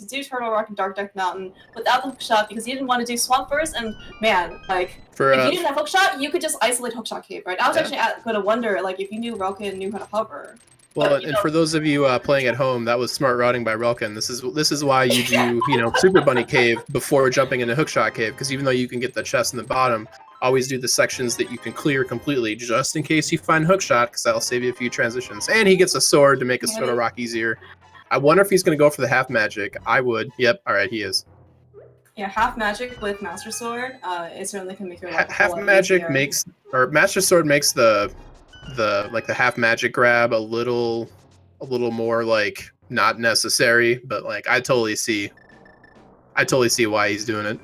do Turtle Rock and Dark Deck Mountain without the hook shot because he didn't want to do Swamp first. And man, like if you didn't have hook shot, you could just isolate hook shot cave, right? I was actually going to wonder, like, if you knew Relkin knew how to hover. Well, and for those of you playing at home, that was smart routing by Relkin. This is why you do Super Bunny Cave before jumping into Hookshot Cave, because even though you can get the chest in the bottom, always do the sections that you can clear completely, just in case you find Hookshot, because that'll save you a few transitions. And he gets a sword to make his Turtle Rock easier. I wonder if he's going to go for the half magic. I would. Yep. All right, he is. Yeah, half magic with Master Sword. It certainly can make your life half magic makes, or Master Sword makes the half magic grab a little more like not necessary, but like I totally see why he's doing it.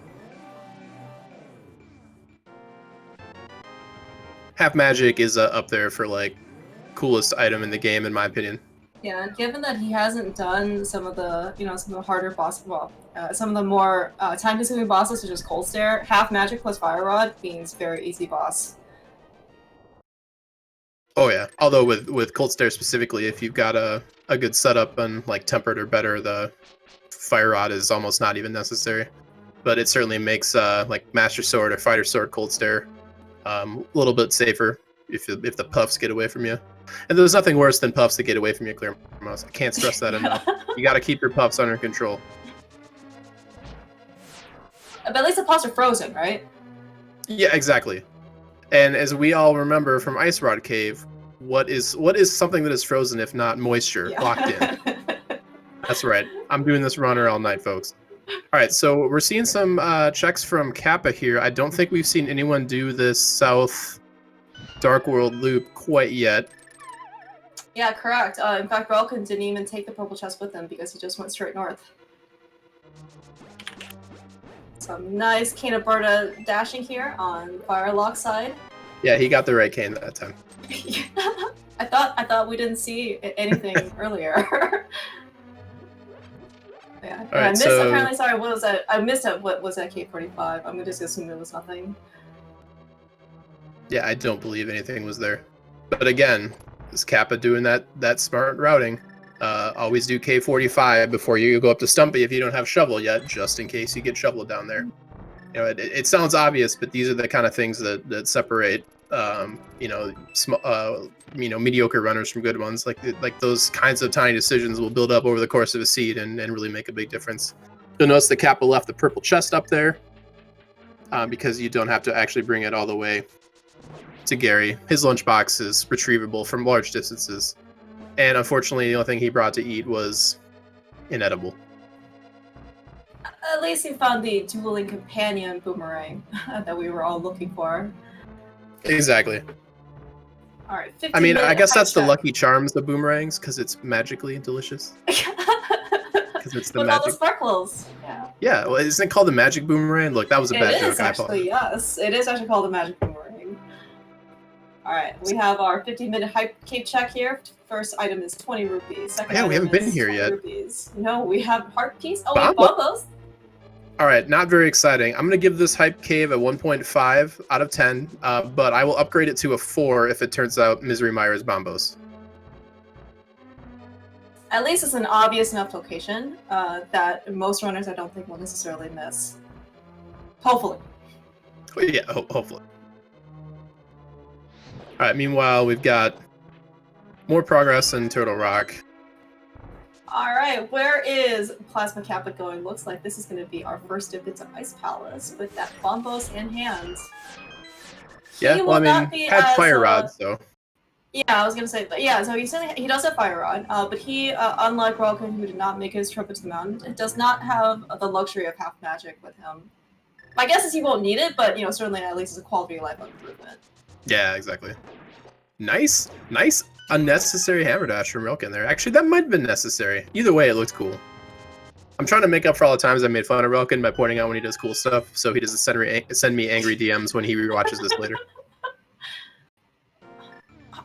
Half magic is up there for like coolest item in the game in my opinion. Yeah, and given that he hasn't done some of the some of the harder bosses, some of the more time-consuming bosses such as Cold Stare, half magic plus Fire Rod means very easy boss. Oh yeah. Although with Cold Stare specifically, if you've got a good setup and like tempered or better, the Fire Rod is almost not even necessary. But it certainly makes like Master Sword or Fighter Sword Cold Stare a little bit safer if the puffs get away from you. And there's nothing worse than puffs that get away from you, Clear Mouse. I can't stress that enough. You got to keep your puffs under control. But at least the puffs are frozen, right? Yeah, exactly. And as we all remember from Ice Rod Cave, what is something that is frozen if not moisture locked in? That's right. I'm doing this runner all night, folks. All right, so we're seeing some checks from Kappa here. I don't think we've seen anyone do this South Dark World loop quite yet. Yeah, correct. In fact, Relkin didn't even take the purple chest with him because he just went straight north. Some nice Canaberta dashing here on Firelock side. Yeah, he got the right cane that time. I thought we didn't see anything earlier. Yeah, All right, I missed. so... Apparently, sorry. What was that? I missed it. What was that? K45. I'm gonna just assume there was nothing. Yeah, I don't believe anything was there. But again, is Kappa doing that smart routing? Always do K45 before you go up to Stumpy if you don't have Shovel yet, just in case you get Shovel down there. You know, it sounds obvious, but these are the kind of things that separate, mediocre runners from good ones. Like those kinds of tiny decisions will build up over the course of a seed and really make a big difference. You'll notice the Kappa left the purple chest up there because you don't have to actually bring it all the way to Gary. His lunchbox is retrievable from large distances. And unfortunately, the only thing he brought to eat was inedible. At least he found the dueling companion boomerang that we were all looking for. Exactly. All right, I mean, I guess that's the lucky charms of boomerangs, because it's magically delicious. Because it's the with magic. all the sparkles. Yeah. Yeah. Well, isn't it called the magic boomerang? Look, that was a bad joke. It is actually, yes. It is actually called the magic boomerang. All right, we have our 15-minute hype cape check here. First item is 20 rupees. Second yeah, we haven't been here yet. Rupees. No, we have heart piece. Oh, we have bombos. All right, not very exciting. I'm going to give this hype cave a 1.5 out of 10, but I will upgrade it to a 4 if it turns out Misery Myra's bombos. At least it's an obvious enough location that most runners I don't think will necessarily miss. Hopefully. Yeah, hopefully. All right, meanwhile, we've got more progress in Turtle Rock. All right, where is Plasma Kappa going? Looks like this is going to be our first dip into Ice Palace with that bombos in hand. Yeah, well, I mean, had Fire Rod, so... Yeah, I was going to say, but yeah, so he does have Fire Rod, but he, unlike Relkin, who did not make his trip into the mountain, does not have the luxury of half magic with him. My guess is he won't need it, but, certainly at least it's a quality of life improvement. Yeah, exactly. Nice unnecessary hammer dash from Relkin there. Actually, that might have been necessary. Either way, it looked cool. I'm trying to make up for all the times I made fun of Relkin by pointing out when he does cool stuff, so he doesn't send me angry DMs when he rewatches this later.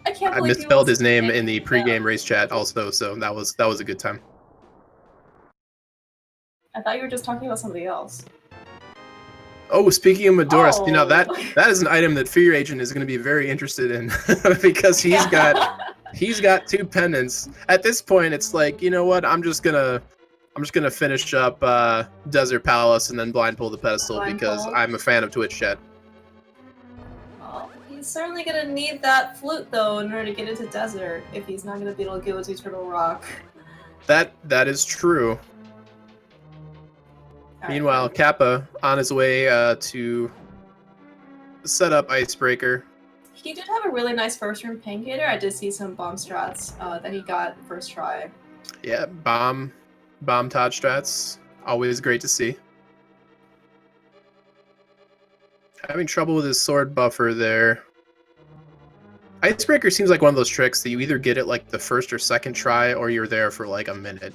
I misspelled his name in the pregame race chat also, so that was a good time. I thought you were just talking about somebody else. Oh, speaking of Medoras, that is an item that Fear Agent is going to be very interested in because he's got 2 pendants. At this point, it's like, you know what? I'm just gonna finish up Desert Palace and then blind pull the pedestal because I'm a fan of Twitch chat. Well, he's certainly gonna need that flute though in order to get into Desert if he's not gonna be able to go to Turtle Rock. That is true. Meanwhile, Kappa on his way to set up Icebreaker. He did have a really nice first room Pancake. I did see some bomb strats that he got first try. Yeah, bomb Todd strats. Always great to see. Having trouble with his sword buffer there. Icebreaker seems like one of those tricks that you either get it like the first or second try or you're there for like a minute.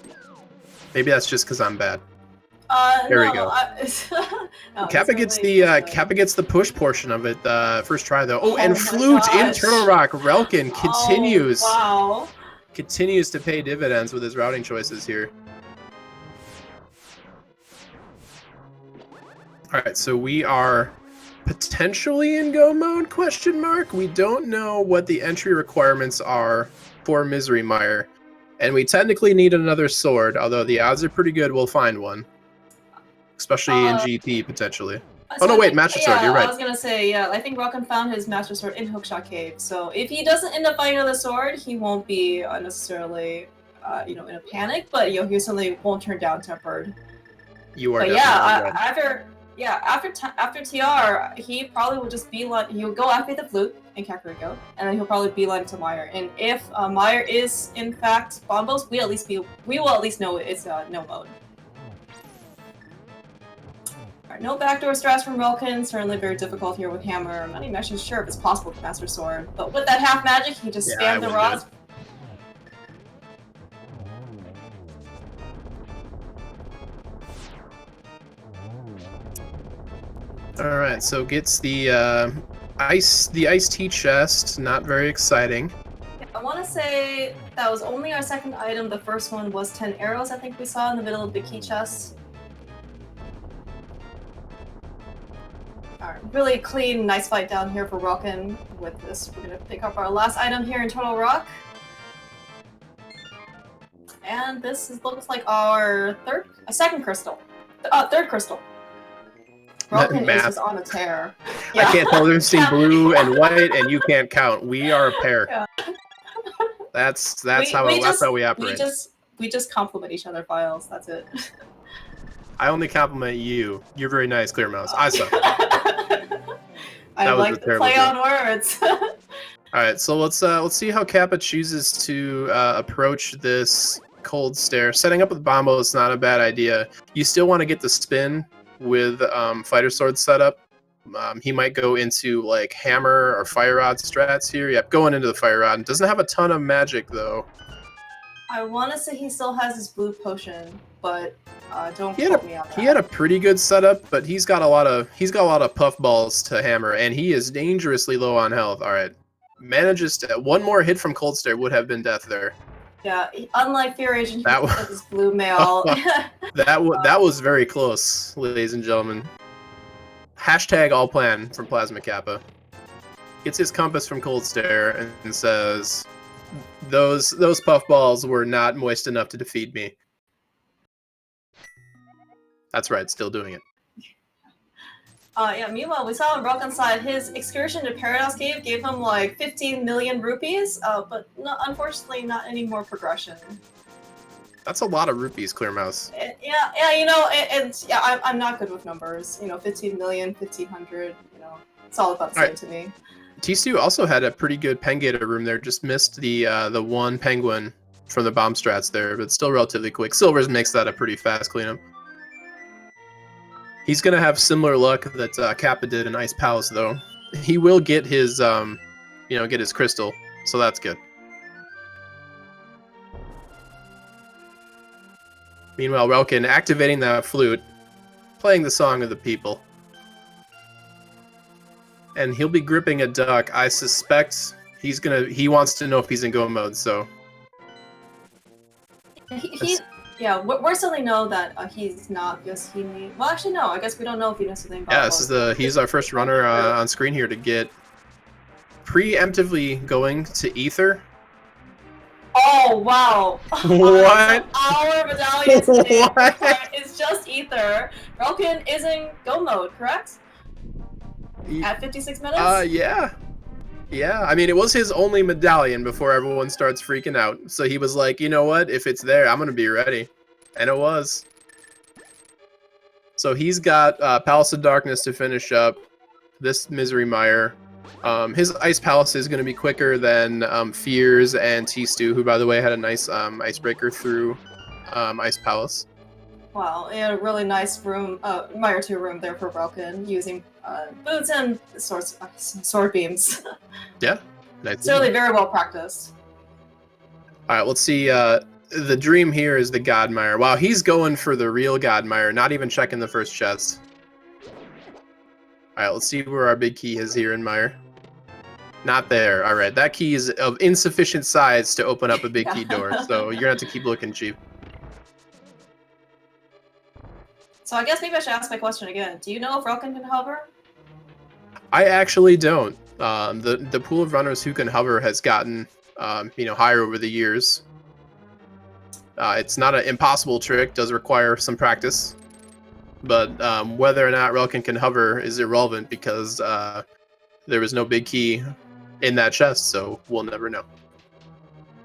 Maybe that's just because I'm bad. There we go. No, Kappa gets the push portion of it first try though. Oh, and flute in Turtle Rock. Relkin continues to pay dividends with his routing choices here. All right, so we are potentially in go mode, question mark. We don't know what the entry requirements are for Misery Mire. And we technically need another sword, although the odds are pretty good we'll find one. Especially in GT, potentially. Oh no, wait, Master Sword, you're right. I was gonna say, yeah, I think Rocken found his Master Sword in Hookshot Cave, so if he doesn't end up finding another sword, he won't be necessarily, in a panic, but, he certainly won't turn down tempered. You are but definitely after TR, he probably will just beeline, he'll go after the flute in Kakariko, and then he'll probably beeline to Mire. And if Mire is, in fact, Bombos, we will at least know it's no mode. Alright, no backdoor strats from Relkin, certainly very difficult here with Hammer. I'm not even actually sure if it's possible with Master Sword, but with that half magic, he just spammed the rods. Alright, so gets the ice tea chest, not very exciting. I want to say that was only our second item. The first one was 10 arrows, I think we saw in the middle of the key chest. Alright, really clean, nice fight down here for Rocken. With this, we're going to pick up our last item here in Total Rock. And this looks like our second crystal. Third crystal. Rocken is just on a tear. Yeah. I can't tell the difference between blue and white, and you can't count. We are a pair. Yeah. That's how we operate. We just compliment each other, Files. That's it. I only compliment you. You're very nice, Clear Mouse. I suck. I like the play on words. All right, so let's see how Kappa chooses to approach this cold stare. Setting up with Bombo is not a bad idea. You still want to get the spin with Fighter Sword setup. He might go into like Hammer or Fire Rod strats here. Yep, going into the Fire Rod. Doesn't have a ton of magic though. I want to say he still has his blue potion, but don't quote me on that. He had a pretty good setup, but he's got a lot of puff balls to Hammer, and he is dangerously low on health. All right, manages to one more hit from Cold Stare would have been death there. Yeah, unlike Fear Agent, he has his blue mail. that was very close, ladies and gentlemen. Hashtag all plan from Plasma Kappa. Gets his compass from Cold Stare and says, those puffballs were not moist enough to defeat me. That's right, still doing it. Yeah, meanwhile, we saw on Rocken's side, his excursion to Paradise Cave gave him like 15 million rupees, but unfortunately not any more progression. That's a lot of rupees, Clear Mouse. Yeah, I'm not good with numbers. 15 million, 1,500, it's all about the same to me. T-Stew also had a pretty good Pengator room there, just missed the one penguin from the bomb strats there, but still relatively quick. Silvers makes that a pretty fast cleanup. He's gonna have similar luck that Kappa did in Ice Palace, though. He will get his, get his crystal, so that's good. Meanwhile, Relkin activating that flute, playing the song of the people. And he'll be gripping a duck. I suspect he wants to know if he's in go mode, so. We're certainly know that he's not, because he needs... Well, actually, no. I guess we don't know if he knows something about... Yeah, he's our first runner on screen here to get preemptively going to Ether. Oh, wow. What? Our medallion is just Ether. Relkin is in go mode, correct? At 56 minutes? Yeah. Yeah, I mean, it was his only medallion before everyone starts freaking out. So he was like, you know what? If it's there, I'm going to be ready. And it was. So he's got Palace of Darkness to finish up this Misery Mire. His Ice Palace is going to be quicker than Fears and T-Stew, who, by the way, had a nice icebreaker through Ice Palace. Wow, and a really nice room, Mire 2 room there for Relkin, using boots and sword beams. Yeah, nice. It's really very well practiced. All right, let's see. The dream here is the God Mire. Wow, he's going for the real God Mire, not even checking the first chest. All right, let's see where our big key is here in Mire. Not there. All right, that key is of insufficient size to open up a big key door, so you're gonna have to keep looking, Chief. So I guess maybe I should ask my question again. Do you know if Relkin can hover? I actually don't. The pool of runners who can hover has gotten higher over the years. It's not an impossible trick; does require some practice. But whether or not Relkin can hover is irrelevant because there was no big key in that chest, so we'll never know.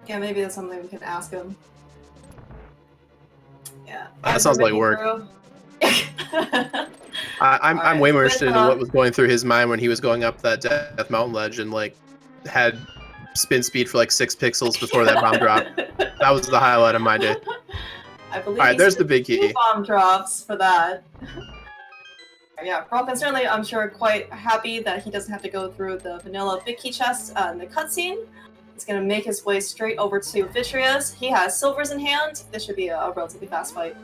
Yeah, maybe that's something we can ask him. Yeah. That sounds like work. I'm way more interested in what was going through his mind when he was going up that Death Mountain ledge and like had spin speed for like 6 pixels before that bomb drop. That was the highlight of my day. I believe. All right, there's the big key. 2 bomb drops for that. Yeah, Relkin certainly, I'm sure, quite happy that he doesn't have to go through the vanilla big key chest in the cutscene. He's gonna make his way straight over to Vitreous. He has silvers in hand. This should be a relatively fast fight.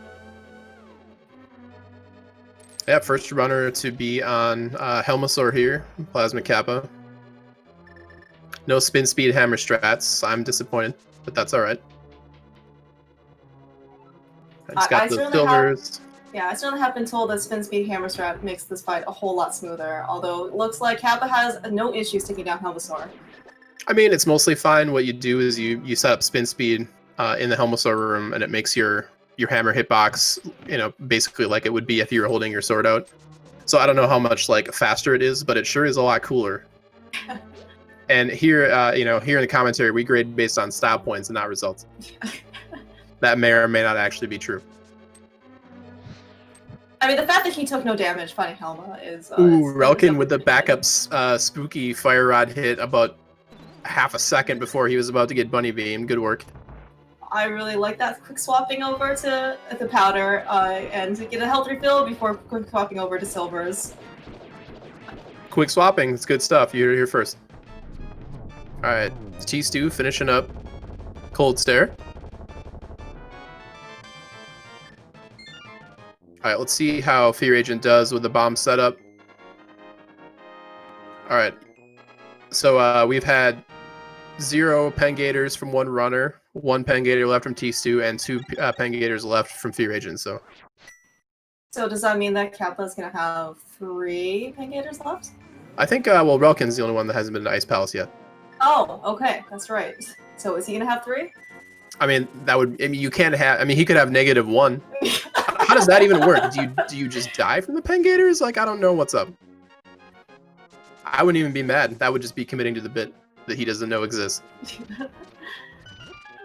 Yeah, first runner to be on Helmasaur here, Plasma Kappa. No spin speed hammer strats. I'm disappointed, but that's all right. I just got the silvers. I certainly have been told that spin speed hammer strat makes this fight a whole lot smoother. Although it looks like Kappa has no issues taking down Helmasaur. I mean, it's mostly fine. What you do is you set up spin speed in the Helmasaur room, and it makes your hammer hitbox, basically like it would be if you were holding your sword out. So I don't know how much like faster it is, but it sure is a lot cooler. And here, here in the commentary, we grade based on style points and not results. That may or may not actually be true. I mean, the fact that he took no damage fighting Helma is... Relkin with the backup spooky fire rod hit about half a second before he was about to get bunny beam. Good work. I really like that quick swapping over to the powder and to get a health refill before quick swapping over to silvers. Quick swapping, it's good stuff. You're here first. Alright, T-Stew finishing up Cold Stare. Alright, let's see how Fear Agent does with the bomb setup. Alright, so we've had 0 Pengators from 1 runner, 1 Pengator left from T-Stew, and 2 Pengators left from Fear Agent, so does that mean that Kappa's gonna have 3 Pengators left? I think, Relkin's the only one that hasn't been to Ice Palace yet. Oh, okay, that's right. So is he gonna have 3? I mean, you can't have, he could have -1. How does that even work? Do you just die from the Pengators? Like, I don't know what's up. I wouldn't even be mad. That would just be committing to the bit that he doesn't know exists.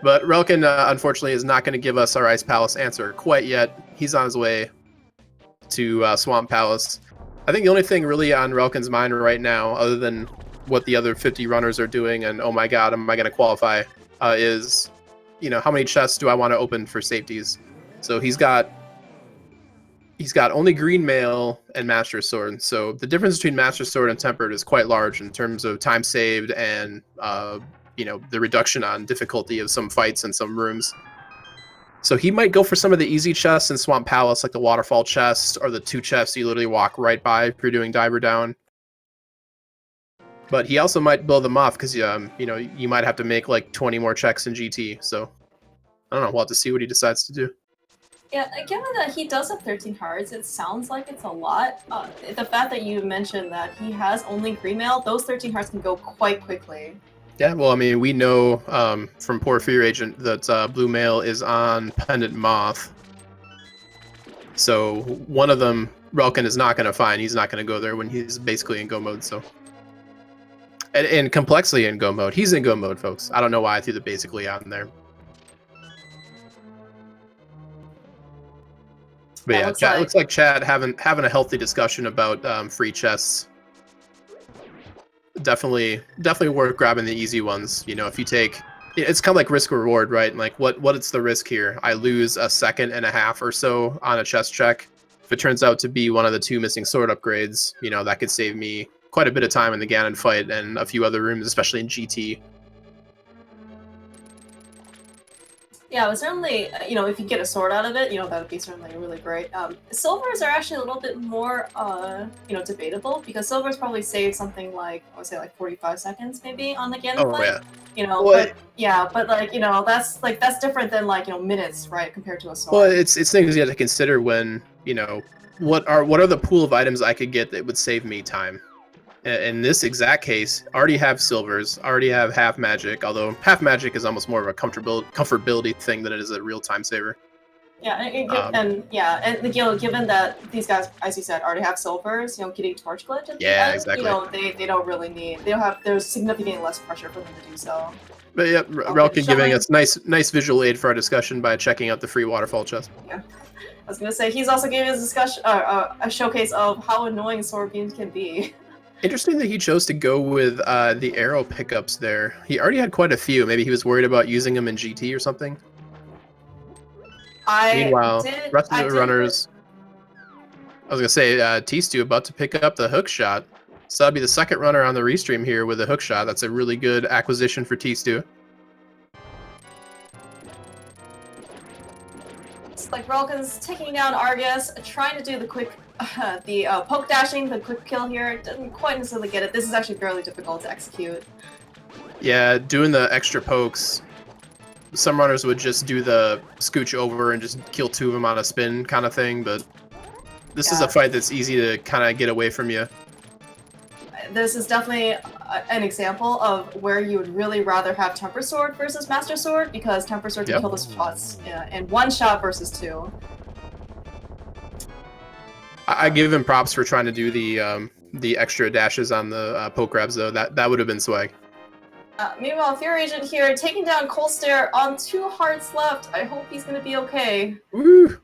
But Relkin, unfortunately, is not going to give us our Ice Palace answer quite yet. He's on his way to Swamp Palace. I think the only thing really on Relkin's mind right now, other than what the other 50 runners are doing and, oh my god, am I going to qualify, is, how many chests do I want to open for safeties? So he's got only green mail and Master Sword. So the difference between Master Sword and Tempered is quite large in terms of time saved and, the reduction on difficulty of some fights and some rooms. So he might go for some of the easy chests in Swamp Palace, like the Waterfall chest or the 2 chests you literally walk right by if you're doing Diver Down. But he also might blow them off because, you might have to make like 20 more checks in GT. So I don't know. We'll have to see what he decides to do. Yeah, given that he does have 13 hearts, it sounds like it's a lot. The fact that you mentioned that he has only green mail, those 13 hearts can go quite quickly. Yeah, well, we know from poor Fear Agent that blue mail is on Pendant Moth. So one of them, Relkin is not going to find. He's not going to go there when he's basically in go mode. So, and complexly in go mode. He's in go mode, folks. I don't know why I threw the basically out in there. But yeah, it looks like Chad having a healthy discussion about free chests. Definitely worth grabbing the easy ones. If you take, it's kind of like risk reward, right? Like what's the risk here? I lose a second and a half or so on a chest check. If it turns out to be one of the 2 missing sword upgrades, that could save me quite a bit of time in the Ganon fight and a few other rooms, especially in GT. Yeah, but certainly, if you get a sword out of it, that would be certainly really great. Silvers are actually a little bit more, debatable, because silvers probably save something like, I would say like 45 seconds maybe on the Ganon fight. Yeah. But that's different than minutes, right, compared to a sword. Well, it's things you have to consider when, what are the pool of items I could get that would save me time. in this exact case, already have silvers, already have half magic, although half magic is almost more of a comfortability thing than it is a real time saver. Yeah, and given that these guys, as you said, already have silvers, getting torch glitch at the end, exactly. they don't really need. There's significantly less pressure for them to do so. But yeah, Relkin giving us nice visual aid for our discussion by checking out the free waterfall chest. Yeah, I was gonna say he's also giving us a showcase of how annoying sword beams can be. Interesting that he chose to go with the arrow pickups there. He already had quite a few. Maybe he was worried about using them in GT or something. Meanwhile, rest of the runners. I was gonna say T-Stew about to pick up the hook shot. So that'd be the second runner on the restream here with a hook shot. That's a really good acquisition for T-Stew. It's like Relkin's taking down Argus, trying to do the quick, poke dashing, the quick kill here. Didn't quite necessarily get it. This is actually fairly difficult to execute. Yeah, doing the extra pokes. Some runners would just do the scooch over and just kill two of them on a spin kind of thing, but this is a fight that's easy to kind of get away from you. This is definitely an example of where you would really rather have Temper Sword versus Master Sword, because Temper Sword can kill the shots in one shot versus two. I give him props for trying to do the extra dashes on the poke grabs, though. That would have been swag. Meanwhile, Fear Agent here taking down Cold Stare on 2 hearts left. I hope he's gonna be okay. Woo!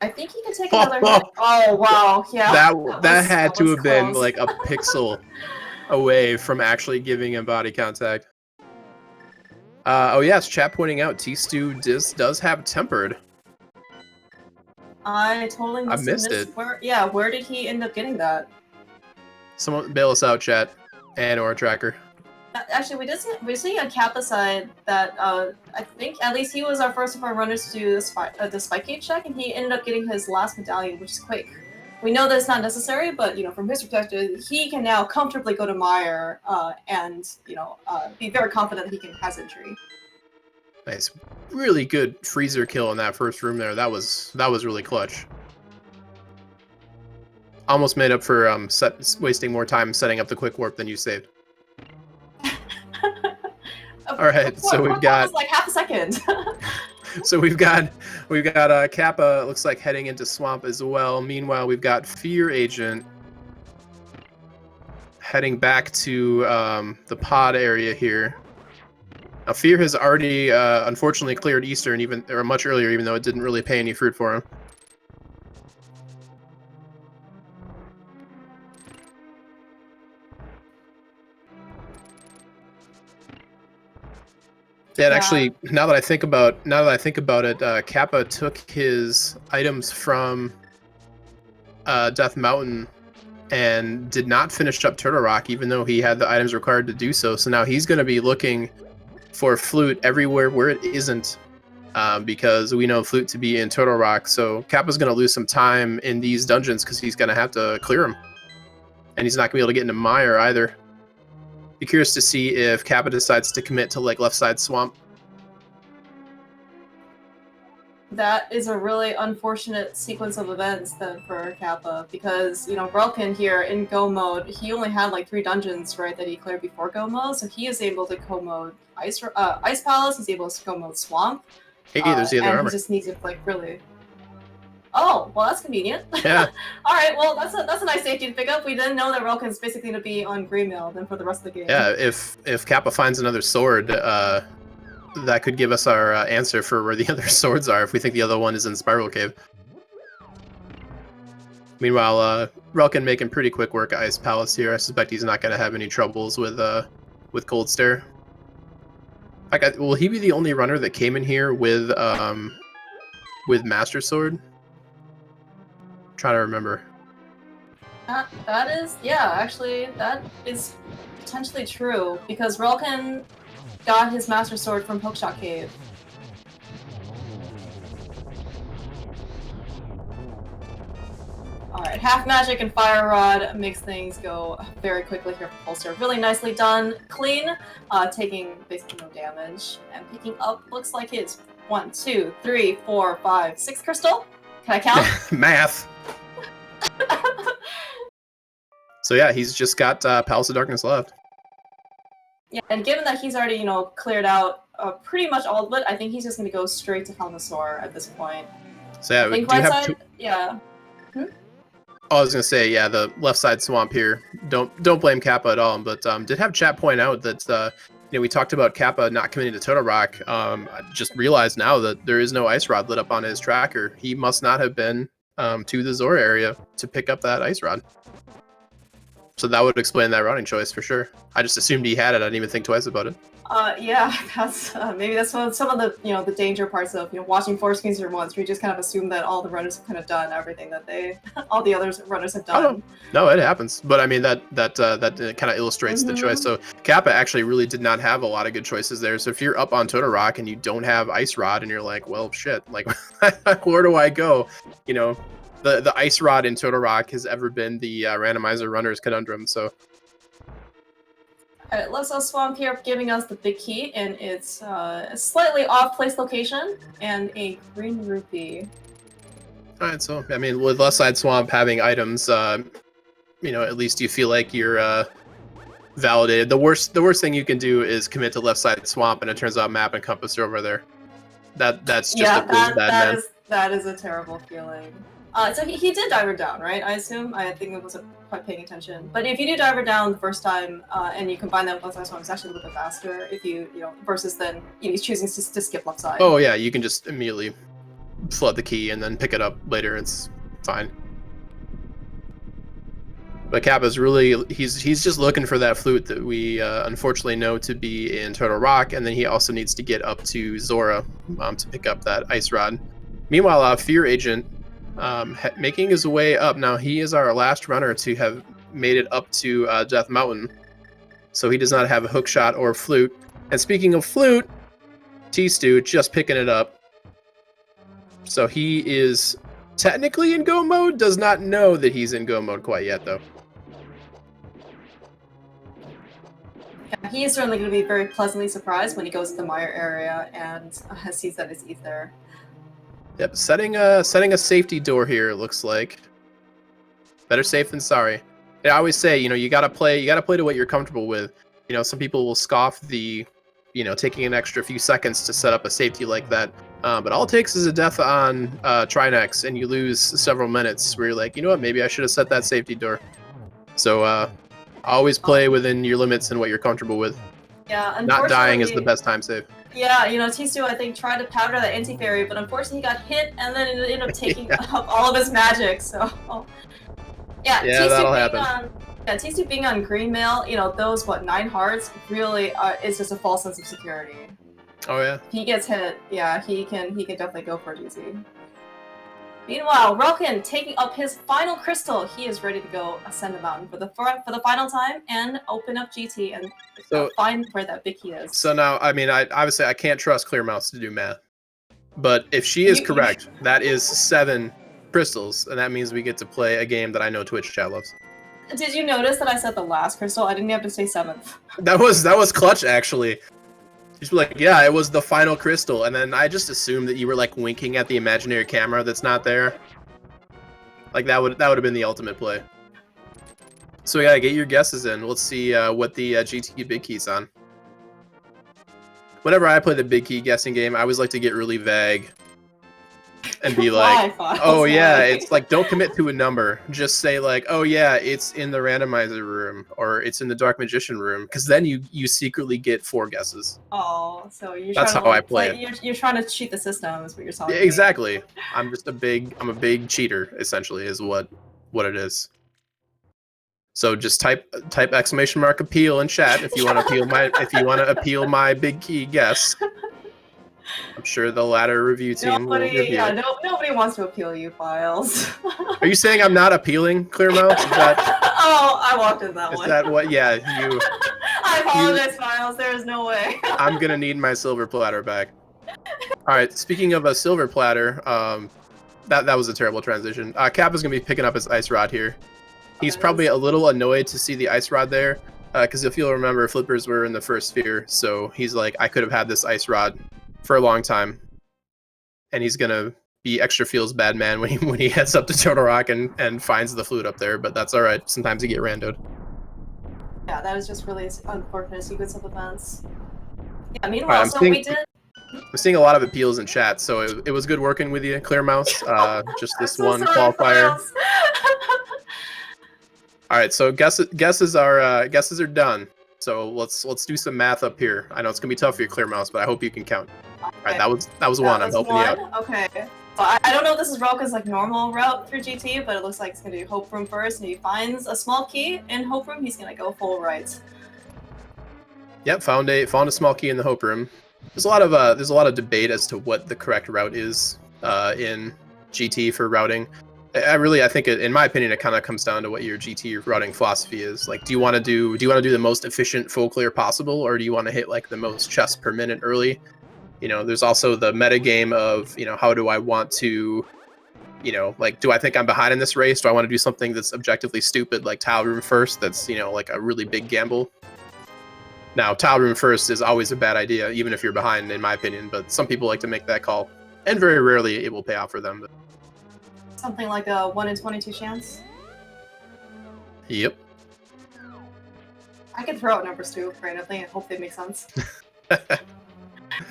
I think he can take another hit. Oh wow, yeah. That had to have been close. like a pixel away from actually giving him body contact. Oh yes, chat pointing out T-Stew does have tempered. I totally missed it. Where did he end up getting that? Someone bail us out, chat, and or tracker. Actually, we see on Kappa side that I think at least he was our first of our runners to do the spike gate check, and he ended up getting his last medallion, which is quick. We know that it's not necessary, but from his perspective, he can now comfortably go to Mire and be very confident that he can has entry. Nice, really good freezer kill in that first room there. That was really clutch. Almost made up for wasting more time setting up the quick warp than you saved. All right, so we've got like half a second. So we've got Kappa, looks like heading into swamp as well. Meanwhile, we've got Fear Agent heading back to the pod area here. Now Fear has already unfortunately cleared Eastern much earlier, even though it didn't really pay any fruit for him. Yeah, actually, now that I think about it, Kappa took his items from Death Mountain and did not finish up Turtle Rock, even though he had the items required to do so. So now he's going to be looking for Flute everywhere where it isn't, because we know Flute to be in Turtle Rock. So Kappa's going to lose some time in these dungeons because he's going to have to clear them, and he's not going to be able to get into Mire either. Be curious to see if Kappa decides to commit to like left side swamp. That is a really unfortunate sequence of events then for Kappa, because Relkin here in go mode, he only had like 3 dungeons that he cleared before go mode, so he is able to go mode Ice Palace. He's able to go mode Swamp. Hey, there's the other armor. He just needs to really. Oh, well, that's convenient. Yeah. All right, well, that's a nice safety to pick up. We didn't know that Relkin's basically going to be on Greenmail then for the rest of the game. Yeah, if Kappa finds another sword, that could give us our answer for where the other swords are, if we think the other one is in Spiral Cave. Meanwhile, Relkin making pretty quick work at Ice Palace here. I suspect he's not going to have any troubles with Cold Stare. In fact, will he be the only runner that came in here with Master Sword? Trying to remember. That is, actually, that is potentially true, because Relkin got his Master Sword from Pokeshot Cave. Alright, Half Magic and Fire Rod makes things go very quickly here for Pulsar. Really nicely done. Clean, taking basically no damage, and picking up, looks like it's 1, 2, 3, 4, 5, 6 crystal? Can I count? Math! So yeah, he's just got Palace of Darkness left. Yeah, and given that he's already, cleared out pretty much all of it, I think he's just going to go straight to Helmasaur at this point. So yeah, I think do you right have side, yeah. Oh, I was gonna say, yeah, the left side swamp here. Don't blame Kappa at all, but did have chat point out that we talked about Kappa not committing to Turtle Rock. I just realized now that there is no ice rod lit up on his tracker. He must not have been to the Zora area to pick up that ice rod. So that would explain that routing choice for sure. I just assumed he had it. I didn't even think twice about it. Yeah, that's maybe that's some of the the danger parts of watching 4 screens at once. We just kind of assume that all the runners have kind of done everything that all the other runners have done. No, it happens. But I mean that kind of illustrates the choice. So Kappa actually really did not have a lot of good choices there. So if you're up on Turtle Rock and you don't have Ice Rod and you're like, well, shit, like where do I go? The Ice Rod in Turtle Rock has ever been the randomizer runner's conundrum. So. Alright, let's swamp here, giving us the big key, and it's a slightly off-place location, and a green rupee. Alright, so, I mean, with left side swamp having items, at least you feel like you're validated. The worst thing you can do is commit to left side swamp, and it turns out map and compass are over there. That's just a bad man. That is a terrible feeling. So he did diver down, right? I assume. I think it wasn't quite paying attention. But if you do diver down the first time, and you combine that with left side swamp, it's actually a little bit faster. If you versus then he's choosing to skip left side. Oh yeah, you can just immediately flood the key and then pick it up later. It's fine. But Kappa's really he's just looking for that flute that we unfortunately know to be in Turtle Rock, and then he also needs to get up to Zora to pick up that ice rod. Meanwhile, Fear Agent. Making his way up. Now, he is our last runner to have made it up to Death Mountain. So he does not have a hook shot or flute. And speaking of flute, T-Stew just picking it up. So he is technically in go mode, does not know that he's in go mode quite yet, though. Yeah, he is certainly going to be very pleasantly surprised when he goes to the mire area and sees that it's Ether. Yep, setting a safety door here, it looks like. Better safe than sorry. I always say, you gotta play to what you're comfortable with. Some people will scoff the, taking an extra few seconds to set up a safety like that. But all it takes is a death on Trinex, and you lose several minutes where you're like, you know what, maybe I should have set that safety door. So always play within your limits and what you're comfortable with. Yeah, not dying is the best time save. Yeah, T-Stew, I think, tried to powder that anti-fairy, but unfortunately he got hit, and then it ended up taking up all of his magic, so... Yeah, that'll happen. T-Stew being on green mail, those, 9 hearts, really is just a false sense of security. Oh, yeah? If he gets hit, yeah, he can definitely go for it easy. Meanwhile, Relkin taking up his final crystal. He is ready to go ascend the mountain for the final time and open up GT and find where that big key is. So now, I mean, obviously I can't trust Clear Mouse to do math, but if she is correct, that is 7 crystals, and that means we get to play a game that I know Twitch chat loves. Did you notice that I said the last crystal? I didn't have to say 7th. That was clutch, actually. She's like, yeah, it was the final crystal, and then I just assumed that you were like winking at the imaginary camera that's not there. Like that would have been the ultimate play. So we gotta get your guesses in. Let's see what the GT big key's on. Whenever I play the big key guessing game, I always like to get really vague and be like, oh yeah, it's like, don't commit to a number. Just say like, oh yeah, it's in the randomizer room or it's in the dark magician room, because then you secretly get 4 guesses. Oh, so you're that's trying how to, I play. You're trying to cheat the system, is what you're telling me. Exactly. I'm a big cheater, essentially, is what it is. So just type exclamation mark appeal in chat if you want to appeal my big key guess. I'm sure the ladder review team will review it. Nobody wants to appeal you, Files. Are you saying I'm not appealing, Clearmouth? Oh, I walked in that one. Is that what? Yeah, you. I apologize, Files. There is no way. I'm gonna need my silver platter back. All right. Speaking of a silver platter, that was a terrible transition. Kappa's gonna be picking up his ice rod here. He's probably a little annoyed to see the ice rod there, because if you'll remember, flippers were in the first sphere, so he's like, I could have had this ice rod for a long time, and he's gonna he extra feels bad man when he heads up to Turtle Rock and finds the flute up there, but that's all right. Sometimes you get randoed. Yeah, that was just really unfortunate sequence of events. Yeah, meanwhile, I'm seeing a lot of appeals in chat, so it was good working with you, Clear Mouse. Just this one qualifier. All right, so guesses are done. So let's do some math up here. I know it's gonna be tough for you, Clear Mouse, but I hope you can count. Okay. All right, that was one. I'm helping you out. Okay. So I don't know if this is Relka's like normal route through GT, but it looks like it's gonna be Hope Room first, and he finds a small key in Hope Room. He's gonna go full right. Yep, found a small key in the Hope Room. There's a lot of debate as to what the correct route is in GT for routing. I think in my opinion, it kind of comes down to what your GT routing philosophy is. Like, do you want to do the most efficient full clear possible, or do you want to hit like the most chests per minute early? You know, there's also the meta game of, you know, how do I want to, you know, like, do I think I'm behind in this race? Do I want to do something that's objectively stupid, like tile room first? That's, you know, like a really big gamble. Now, tile room first is always a bad idea, even if you're behind, in my opinion. But some people like to make that call, and very rarely it will pay off for them. But... something like a 1 in 22 chance. Yep. I can throw out numbers too, randomly, and hope they make sense.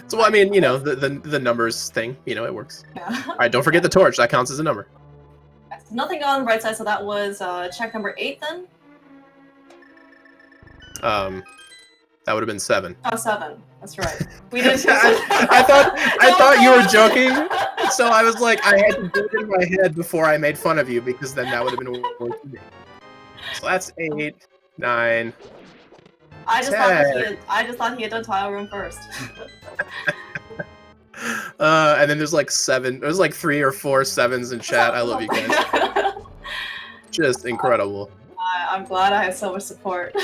So, I mean, you know, the numbers thing, you know, it works. Yeah. All right, don't forget the torch. That counts as a number. Yes. Nothing on the right side, so that was check number 8 then? That would have been 7. Oh, 7. That's right. We did. I thought you were joking, so I was like, I had to do it in my head before I made fun of you, because then that would have been worse for me. So that's 8, 9. I just thought he had done tile room first. And then there's like 7. There's like 3 or 4 7s in chat. I love you guys. Just incredible. I'm glad I have so much support.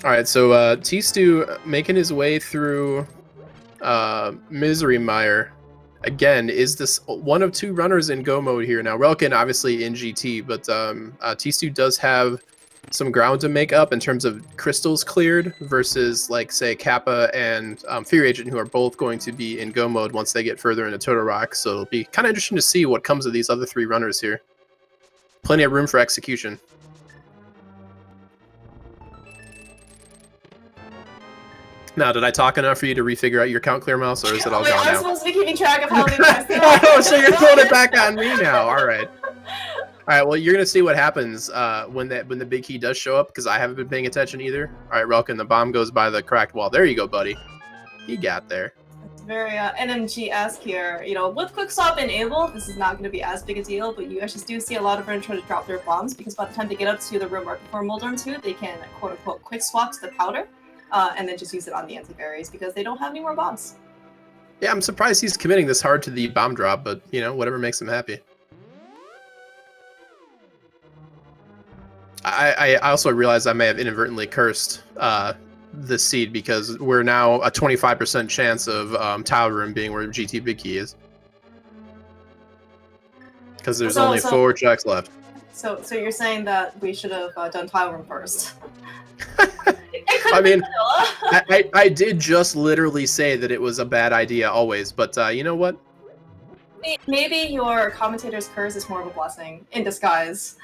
All right, so T-Stew making his way through Misery Mire. Again, is this one of 2 runners in Go mode here? Now, Relkin obviously in GT, but T-Stew does have some ground to make up in terms of crystals cleared versus, like, say, Kappa and Fury Agent, who are both going to be in Go mode once they get further into Turtle Rock. So it'll be kind of interesting to see what comes of these other 3 runners here. Plenty of room for execution. Now, did I talk enough for you to refigure out your count, Clear Mouse, or is it all gone now? I'm supposed to be keeping track of how many times. Oh, so you're throwing it back on me now. All right. All right, well, you're going to see what happens when the big key does show up, because I haven't been paying attention either. All right, Relkin, the bomb goes by the cracked wall. There you go, buddy. He got there. It's very NMG-esque here. You know, with quick swap enabled, this is not going to be as big a deal, but you actually do see a lot of runners try to drop their bombs, because by the time they get up to the room right before Moldorm 2, they can, quote-unquote, quick swap to the powder. And then just use it on the anti-berries because they don't have any more bombs. Yeah, I'm surprised he's committing this hard to the bomb drop, but, you know, whatever makes him happy. I also realized I may have inadvertently cursed this seed, because we're now a 25% chance of Tile Room being where GT Big Key is. Because there's only 4 checks left. So you're saying that we should have done Tile Room first? I mean, I did just literally say that it was a bad idea always, but you know what? Maybe your commentator's curse is more of a blessing in disguise.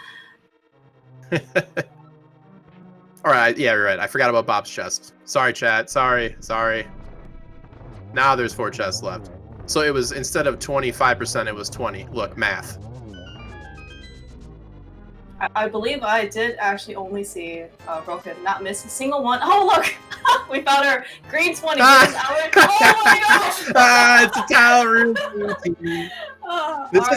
Alright, yeah, you're right. I forgot about Bob's chest. Sorry, chat. Sorry. Now there's 4 chests left. So it was, instead of 25%, it was 20. Look, math. I believe I did actually only see Broken not miss a single one. Oh, look! We found our green 20. Oh my gosh! It's a Tile Room. This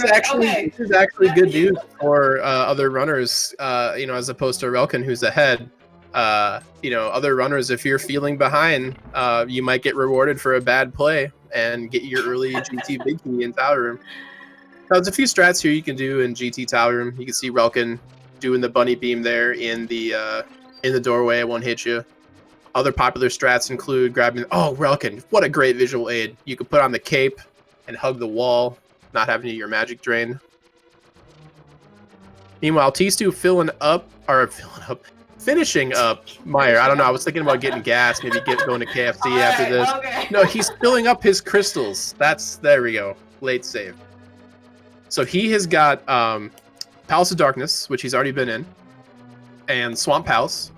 is actually good news for other runners, you know, as opposed to Relkin, who's ahead. You know, other runners, if you're feeling behind, you might get rewarded for a bad play and get your early GT Big Key in Tile Room. Now, there's a few strats here you can do in GT Tile Room. You can see Relkin doing the bunny beam there in the doorway. It won't hit you. Other popular strats include grabbing... Oh, Relkin, what a great visual aid. You can put on the cape and hug the wall, not having your magic drain. Meanwhile, T-Stew filling up, finishing up Meyer. I don't know. I was thinking about getting gas, maybe going to KFC after this. Okay. No, he's filling up his crystals. There we go. Late save. So he has got Palace of Darkness, which he's already been in, and Swamp Palace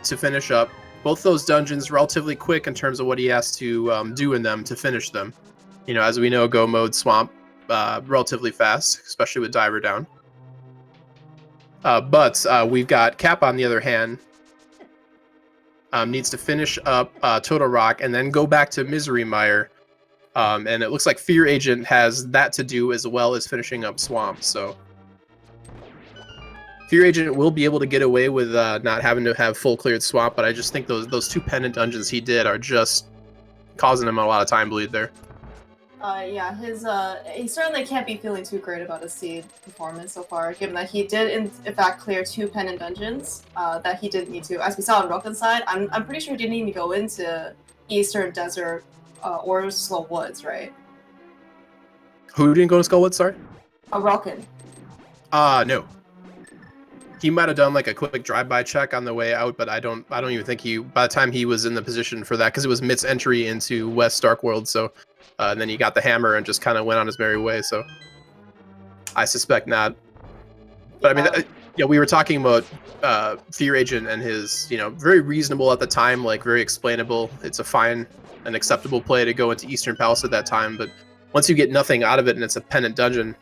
to finish up. Both those dungeons relatively quick in terms of what he has to do in them to finish them. You know, as we know, Go Mode Swamp relatively fast, especially with Diver down. But we've got Cap, on the other hand, needs to finish up Total Rock and then go back to Misery Mire. And it looks like Fear Agent has that to do as well as finishing up Swamp. So Fear Agent will be able to get away with not having to have full cleared Swamp, but I just think those 2 pendant dungeons he did are just causing him a lot of time bleed there. Yeah, he certainly can't be feeling too great about his seed performance so far, given that he did in fact clear 2 pendant dungeons that he didn't need to. As we saw on Roken's side, I'm pretty sure he didn't even go into Eastern Desert or Slow Woods, right? Who didn't go to Skullwood, sorry? Roken. No. He might have done like a quick drive-by check on the way out, but I don't even think by the time he was in the position for that, because it was Mitt's entry into West Dark World, so and then he got the hammer and just kind of went on his merry way, so I suspect not. But I mean, we were talking about Fear Agent and his, very reasonable at the time, like very explainable. It's a fine and acceptable play to go into Eastern Palace at that time, but once you get nothing out of it and it's a pendant dungeon,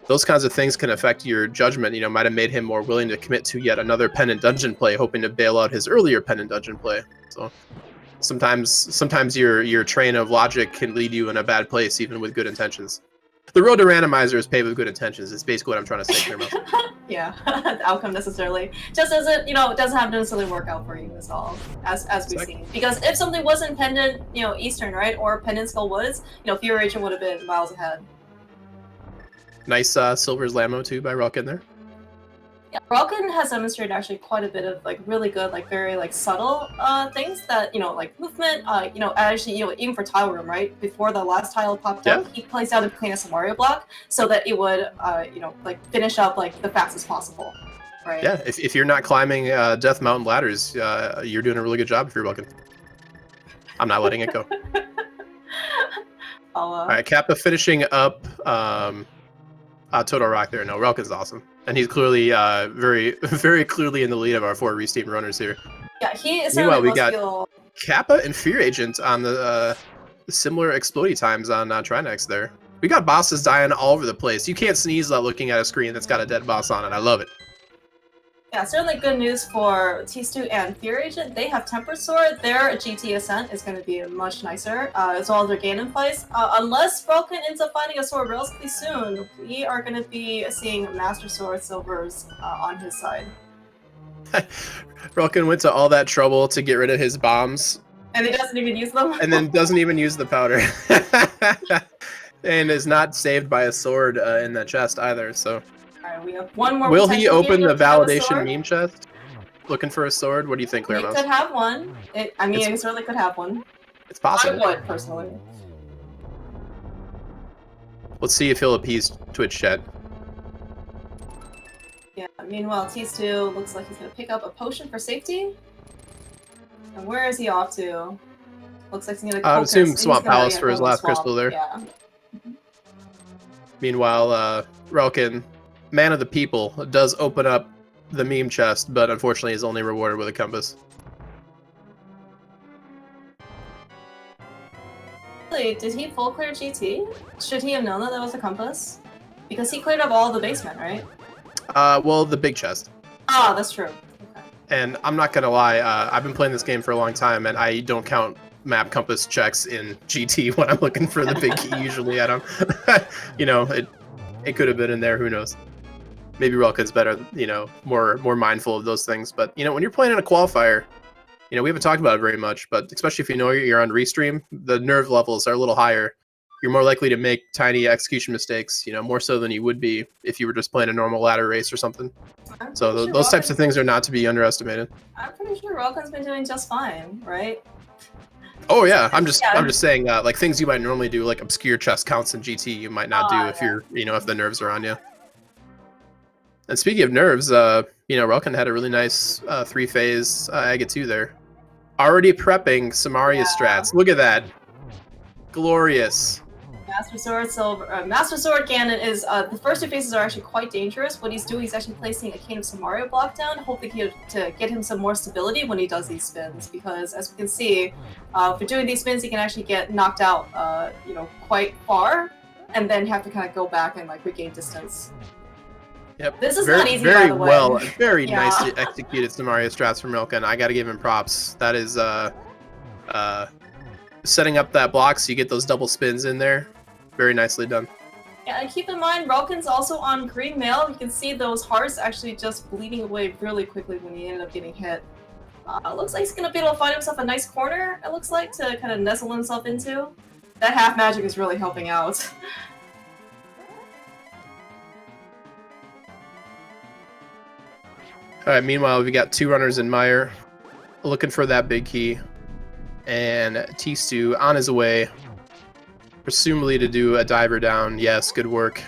those kinds of things can affect your judgment. Might have made him more willing to commit to yet another pendant dungeon play, hoping to bail out his earlier pendant dungeon play. So sometimes your train of logic can lead you in a bad place, even with good intentions. The road to Randomizer is paved with good intentions. It's basically what I'm trying to say here, Mouse. Yeah, the outcome necessarily just doesn't, doesn't have to necessarily work out for you as we've seen. Because if something wasn't pendant, Eastern, right, or pendant Skull Woods, Fear Agent would have been miles ahead. Nice Silver's Lamo too by Roken there. Yeah, Roken has demonstrated actually quite a bit of really good, very subtle things that like movement. Actually, even for tile room, right before the last tile popped up, he placed out a cleanest Mario block so that it would finish up the fastest possible. Right. Yeah, if you're not climbing Death Mountain ladders, you're doing a really good job if you're Roken. I'm not letting it go. All right, Kappa finishing up Total Rock there. No, Roken's awesome. And he's clearly very, very clearly in the lead of our 4 Resteam runners here. Yeah, he is. Meanwhile, we got Kappa and Fear Agent on the similar explodey times on Trinex there. We got bosses dying all over the place. You can't sneeze without looking at a screen that's got a dead boss on it. I love it. Yeah, certainly good news for T2 and Fear Agent. They have Temper Sword. Their GT Ascent is going to be much nicer, as well as their gain in place. Unless Roken ends up finding a sword relatively soon, we are going to be seeing Master Sword Silvers on his side. Roken went to all that trouble to get rid of his bombs. And he doesn't even use them? And then doesn't even use the powder. And is not saved by a sword in that chest either, so... Alright, we have one more. Will he open the validation meme chest? Looking for a sword? What do you think, Claire? He could have one. He certainly could have one. It's possible. I would, personally. Let's see if he'll appease Twitch chat. Yeah, meanwhile, T2 looks like he's going to pick up a potion for safety. And where is he off to? Looks like he's going to I would assume Swamp Palace for his last crystal there. Yeah. Meanwhile, Roken, man of the people, does open up the meme chest, but unfortunately is only rewarded with a compass. Wait, did he full clear GT? Should he have known that was a compass? Because he cleared up all the basement, right? Well, the big chest. Ah, that's true. Okay. And I'm not gonna lie, I've been playing this game for a long time, and I don't count map compass checks in GT when I'm looking for the big key. Usually I don't. It could have been in there, who knows. Maybe Relka's better, more mindful of those things. But, when you're playing in a qualifier, we haven't talked about it very much, but especially if you're on Restream, the nerve levels are a little higher. You're more likely to make tiny execution mistakes, more so than you would be if you were just playing a normal ladder race or something. So those types of things are not to be underestimated. I'm pretty sure Relka's been doing just fine, right? Oh yeah, I'm just saying like things you might normally do, like obscure chest counts in GT, you might not do if you're, if the nerves are on you. And speaking of nerves, You know, Relkin had a really nice 3-phase Aga 2 there. Already prepping Samaria strats. Look at that. Glorious. Master Sword Silver. Master Sword Ganon is the first 2 phases are actually quite dangerous. What he's doing is actually placing a Cane of Samaria block down, hoping to get him some more stability when he does these spins. Because as we can see, for doing these spins, he can actually get knocked out, you know, quite far, and then have to kind of go back and like regain distance. Yep. This is very, not easy, very by the way. well, very Yeah. nicely executed Samaria strats from Relkin. I got to give him props. That is setting up that block so you get those double spins in there. Very nicely done. Yeah, and keep in mind, Relkin's also on green mail. You can see those hearts actually just bleeding away really quickly when he ended up getting hit. Looks like he's gonna be able to find himself a nice corner, it looks like, to kind of nestle himself into. That half magic is really helping out. Alright, meanwhile, we got 2 runners in Mire looking for that big key. And T-Stew on his way, presumably to do a diver down. Yes, good work.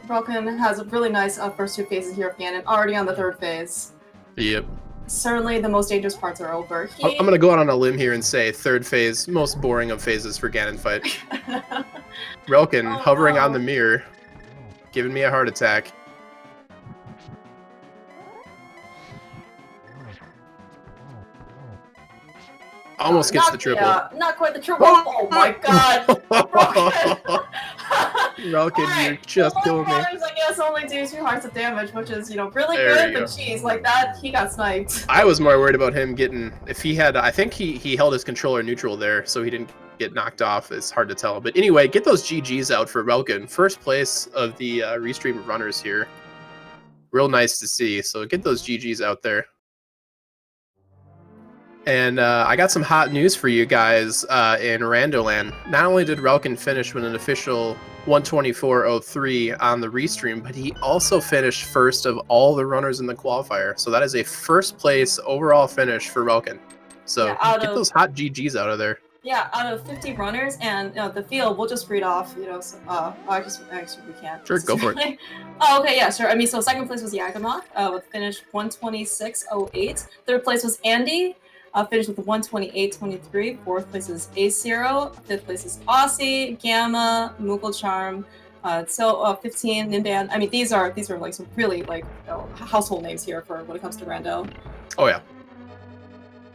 Relkin has a really nice first 2 phases here of Ganon, already on the 3rd phase. Yep. Certainly the most dangerous parts are over. I'm going to go out on a limb here and say 3rd phase, most boring of phases for Ganon fight. Relkin hovering on the mirror, giving me a heart attack. Almost gets the triple. Not quite the triple. Oh my god. Relkin, you're just killing me. I guess only do 2 hearts of damage, which is, you know, really good, but jeez, like that, he got sniped. I was more worried about him getting, if he had, I think he held his controller neutral there, so he didn't get knocked off. It's hard to tell. But anyway, get those GGs out for Relkin. First place of the restream runners here. Real nice to see. So get those GGs out there. And I got some hot news for you guys in Randoland. Not only did Relkin finish with an official 124.03 on the restream, but he also finished first of all the runners in the qualifier. So that is a first place overall finish for Relkin. So get those hot GGs out of there. Yeah, out of 50 runners, and the field, we'll just read off, you know, so, actually we can't. Sure, go for it. Oh, okay, yeah, sure. I mean, so 2nd place was Yagamoth, with finish 126.08. 3rd place was Andy, finished with 128.23. 4th place is A0. 5th place is Aussie, Gamma, Moogle Charm, 15, Nimban. I mean, these are like some really like household names here for when it comes to rando. Oh yeah.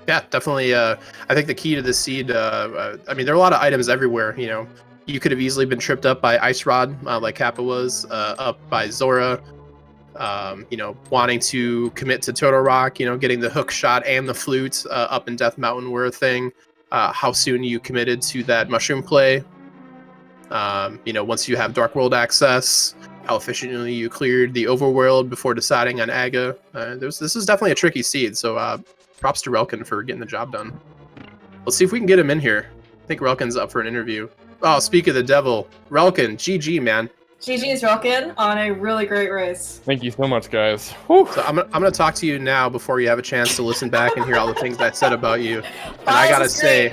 Yeah, definitely. I think the key to this seed, I mean, there are a lot of items everywhere. You know, you could have easily been tripped up by Ice Rod, like Kappa was, up by Zora. You know, wanting to commit to Total Rock, you know, getting the hook shot and the flute up in Death Mountain were a thing. How soon you committed to that mushroom play. You know, once you have Dark World access, how efficiently you cleared the overworld before deciding on Aga. This is definitely a tricky seed, so props to Relkin for getting the job done. Let's see if we can get him in here. I think Relkin's up for an interview. Oh, speak of the devil. Relkin, GG, man. GG's Relkin on a really great race. Thank you so much, guys. Whew. So I'm gonna talk to you now before you have a chance to listen back and hear all the things I said about you. And I gotta say,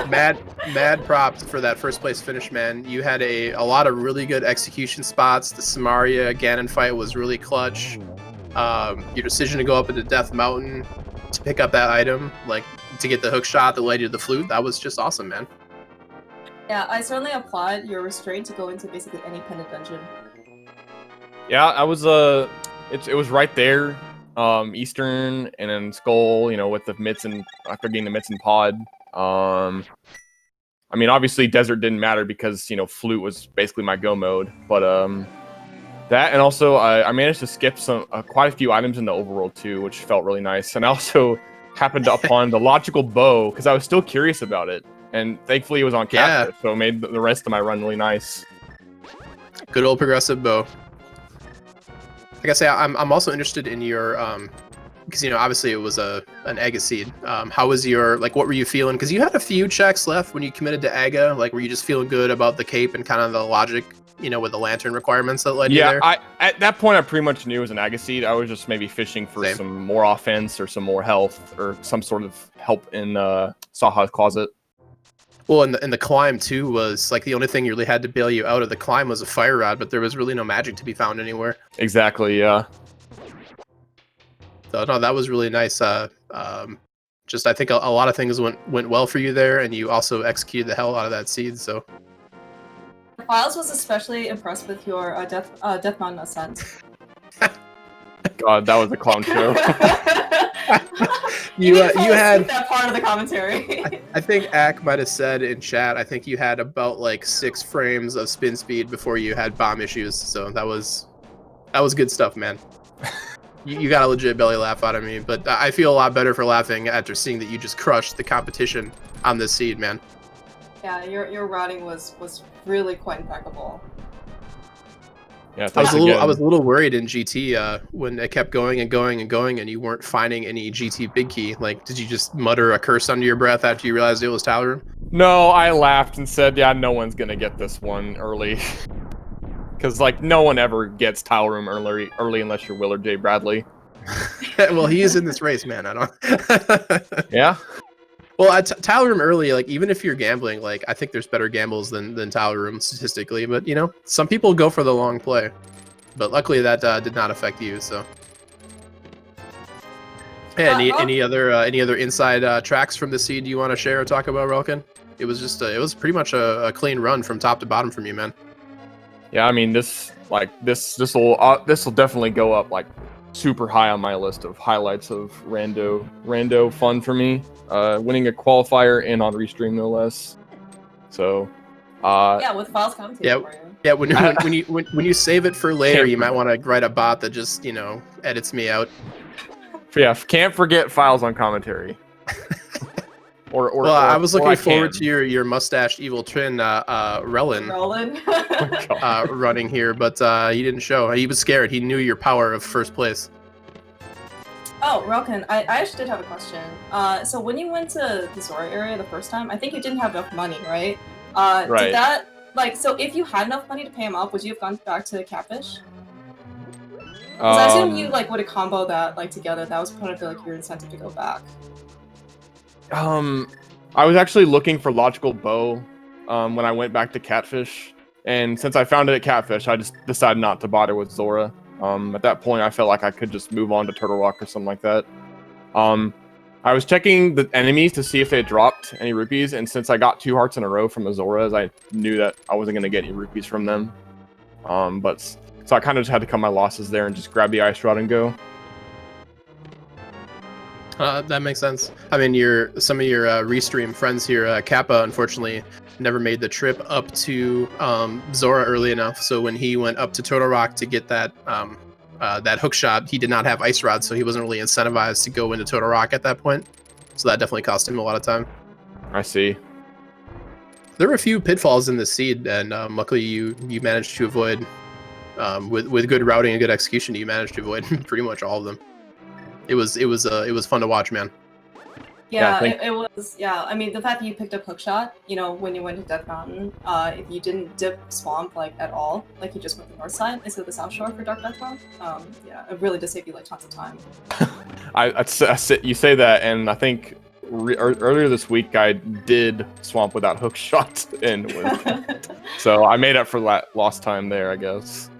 mad props for that first place finish, man. You had a lot of really good execution spots. The Samaria Ganon fight was really clutch. Your decision to go up into Death Mountain to pick up that item, like to get the hook shot that led you to the flute, that was just awesome, man. Yeah, I certainly applaud your restraint to go into basically any pendant dungeon. Yeah, I was it was right there, Eastern and then Skull, you know, with the mitts and after getting the mitts and pod. I mean, obviously Desert didn't matter because, you know, flute was basically my go mode, but that, and also I managed to skip quite a few items in the overworld too, which felt really nice. And I also happened upon the logical bow because I was still curious about it. And thankfully it was on capture, so it made the rest of my run really nice. Good old progressive bow. Like I say, I'm also interested in your because, you know, obviously it was an Aga seed. How was your, like, what were you feeling? Because you had a few checks left when you committed to Aga. Like, were you just feeling good about the cape and kind of the logic, you know, with the lantern requirements that led you there? Yeah, at that point I pretty much knew it was an Aga seed. I was just maybe fishing for some more offense or some more health or some sort of help in Saha's closet. Well, and the climb too was like the only thing you really had to bail you out of the climb was a fire rod, but there was really no magic to be found anywhere. Exactly, yeah. So no, that was really nice. Just I think a lot of things went well for you there, and you also executed the hell out of that seed. So Files was especially impressed with your Death Mountain ascent. God, that was a clown show. you had that part of the commentary. I think Ak might have said in chat. I think you had about like 6 frames of spin speed before you had bomb issues. So that was good stuff, man. You got a legit belly laugh out of me, but I feel a lot better for laughing after seeing that you just crushed the competition on this seed, man. Yeah, your routing was really quite impeccable. Yeah, I was a little worried in GT when it kept going and going and going, and you weren't finding any GT big key. Like, did you just mutter a curse under your breath after you realized it was Tower Room? No, I laughed and said, yeah, no one's gonna get this one early. Because, like, no one ever gets Tower Room early unless you're Willard J. Bradley. Well, he is in this race, man. I don't... Yeah? Well, at Tower Room early, like, even if you're gambling, like, I think there's better gambles than Tower Room statistically. But, you know, some people go for the long play. But luckily that did not affect you, so... Hey, any other inside tracks from the seed you want to share or talk about, Relkin? It was just it was pretty much a clean run from top to bottom from you, man. Yeah, I mean, this will definitely go up like super high on my list of highlights of rando fun for me. Winning a qualifier and on restream no less. So, yeah, with files commentating for you. Yeah, when you save it for later, you might want to write a bot that just, you know, edits me out. Yeah, can't forget files on commentary. I was looking forward to your mustached evil twin, Relin, running here, but he didn't show. He was scared. He knew your power of first place. Oh, Relkin, I actually did have a question. So when you went to the Zora area the first time, I think you didn't have enough money, right? Right. Did that, like, so if you had enough money to pay him off, would you have gone back to Catfish? Because I assume you, like, would have comboed that, like, together. That was part of, like, your incentive to go back. I was actually looking for Logical Bow when I went back to Catfish, and since I found it at Catfish, I just decided not to bother with Zora. At that point, I felt like I could just move on to Turtle Rock or something like that. I was checking the enemies to see if they had dropped any rupees, and since I got 2 hearts in a row from the Zoras, I knew that I wasn't going to get any rupees from them. So I kind of just had to cut my losses there and just grab the Ice Rod and go. That makes sense. I mean, some of your restream friends here, Kappa, unfortunately, never made the trip up to Zora early enough. So when he went up to Turtle Rock to get that hook shot, he did not have Ice Rod, so he wasn't really incentivized to go into Turtle Rock at that point. So that definitely cost him a lot of time. I see. There were a few pitfalls in the seed, and luckily you managed to avoid, with good routing and good execution, you managed to avoid pretty much all of them. It was fun to watch, man. Yeah, it was. Yeah, I mean, the fact that you picked up Hookshot, you know, when you went to Death Mountain, if you didn't dip Swamp like at all, like you just went the north side instead of the south shore for Dark Death Mountain, yeah, it really did save you like tons of time. You say that, and I think earlier this week I did Swamp without Hookshot, and so I made up for that lost time there, I guess.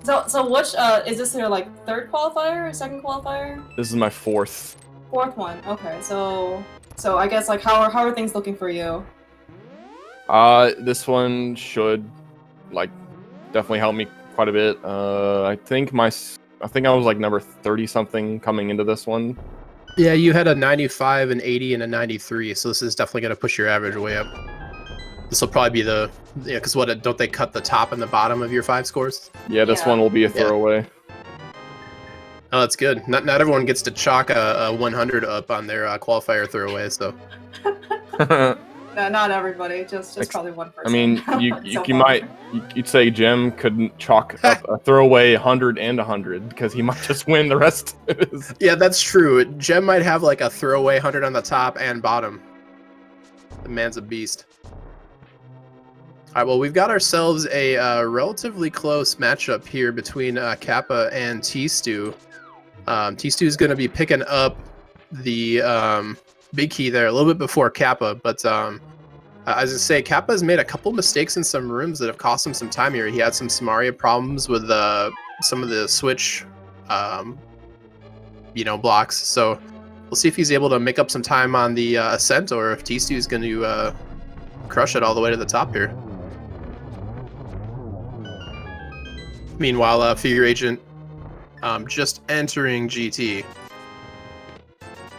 So which is this your like 3rd qualifier or 2nd qualifier? This is my 4th. 4th one. Okay, so I guess like how are things looking for you? This one should like definitely help me quite a bit. I think I was like number 30 something coming into this one. Yeah, you had a 95, an 80, and a 93, so this is definitely gonna push your average way up. This will probably be because don't they cut the top and the bottom of your 5 scores? Yeah, this one will be a throwaway. Yeah. Oh, that's good. Not everyone gets to chalk a 100 up on their qualifier throwaway, so. No, not everybody. Just probably one person. I mean, you'd say Jim couldn't chalk up a throwaway 100 and 100 because he might just win the rest. Yeah, that's true. Jem might have like a throwaway 100 on the top and bottom. The man's a beast. All right, well, we've got ourselves a relatively close matchup here between Kappa and T-Stew. T-Stew is going to be picking up the big key there a little bit before Kappa, but as I say, Kappa has made a couple mistakes in some rooms that have cost him some time here. He had some Samaria problems with some of the switch blocks. So we'll see if he's able to make up some time on the ascent, or if T-Stu is going to crush it all the way to the top here. Meanwhile, Figure Agent just entering GT.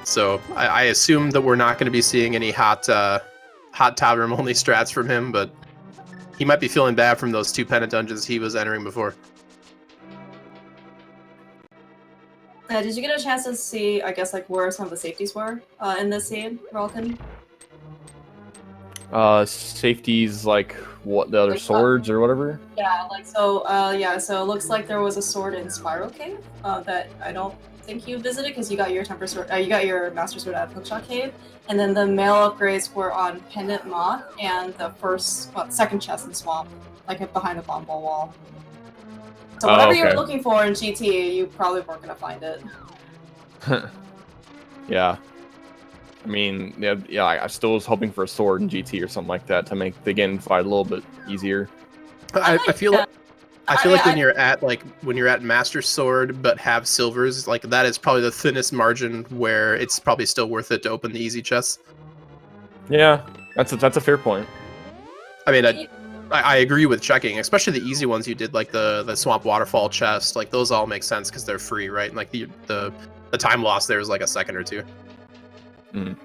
So I assume that we're not going to be seeing any hot top room only strats from him, but he might be feeling bad from those 2 pennant dungeons he was entering before. Did you get a chance to see, I guess, like where some of the safeties were in this scene, Rolkin? Safeties like what, the other Like, swords or whatever? Yeah, like so. So it looks like there was a sword in Spiral Cave that I don't think you visited because you got your temper sword. You got your master sword at Hookshot Cave, and then the male upgrades were on Pendant Moth and the second chest in Swamp, like behind the bomb ball wall. So whatever you were looking for in GT, you probably weren't gonna find it. Yeah. I mean, yeah. I still was hoping for a sword in GT or something like that to make the game fight a little bit easier. I feel like when you're at Master Sword but have silvers, like that is probably the thinnest margin where it's probably still worth it to open the easy chests. Yeah, that's a fair point. I mean, I agree with checking, especially the easy ones you did, like the Swamp Waterfall chest. Like those all make sense because they're free, right? And like the time loss there is like a second or two. Mm.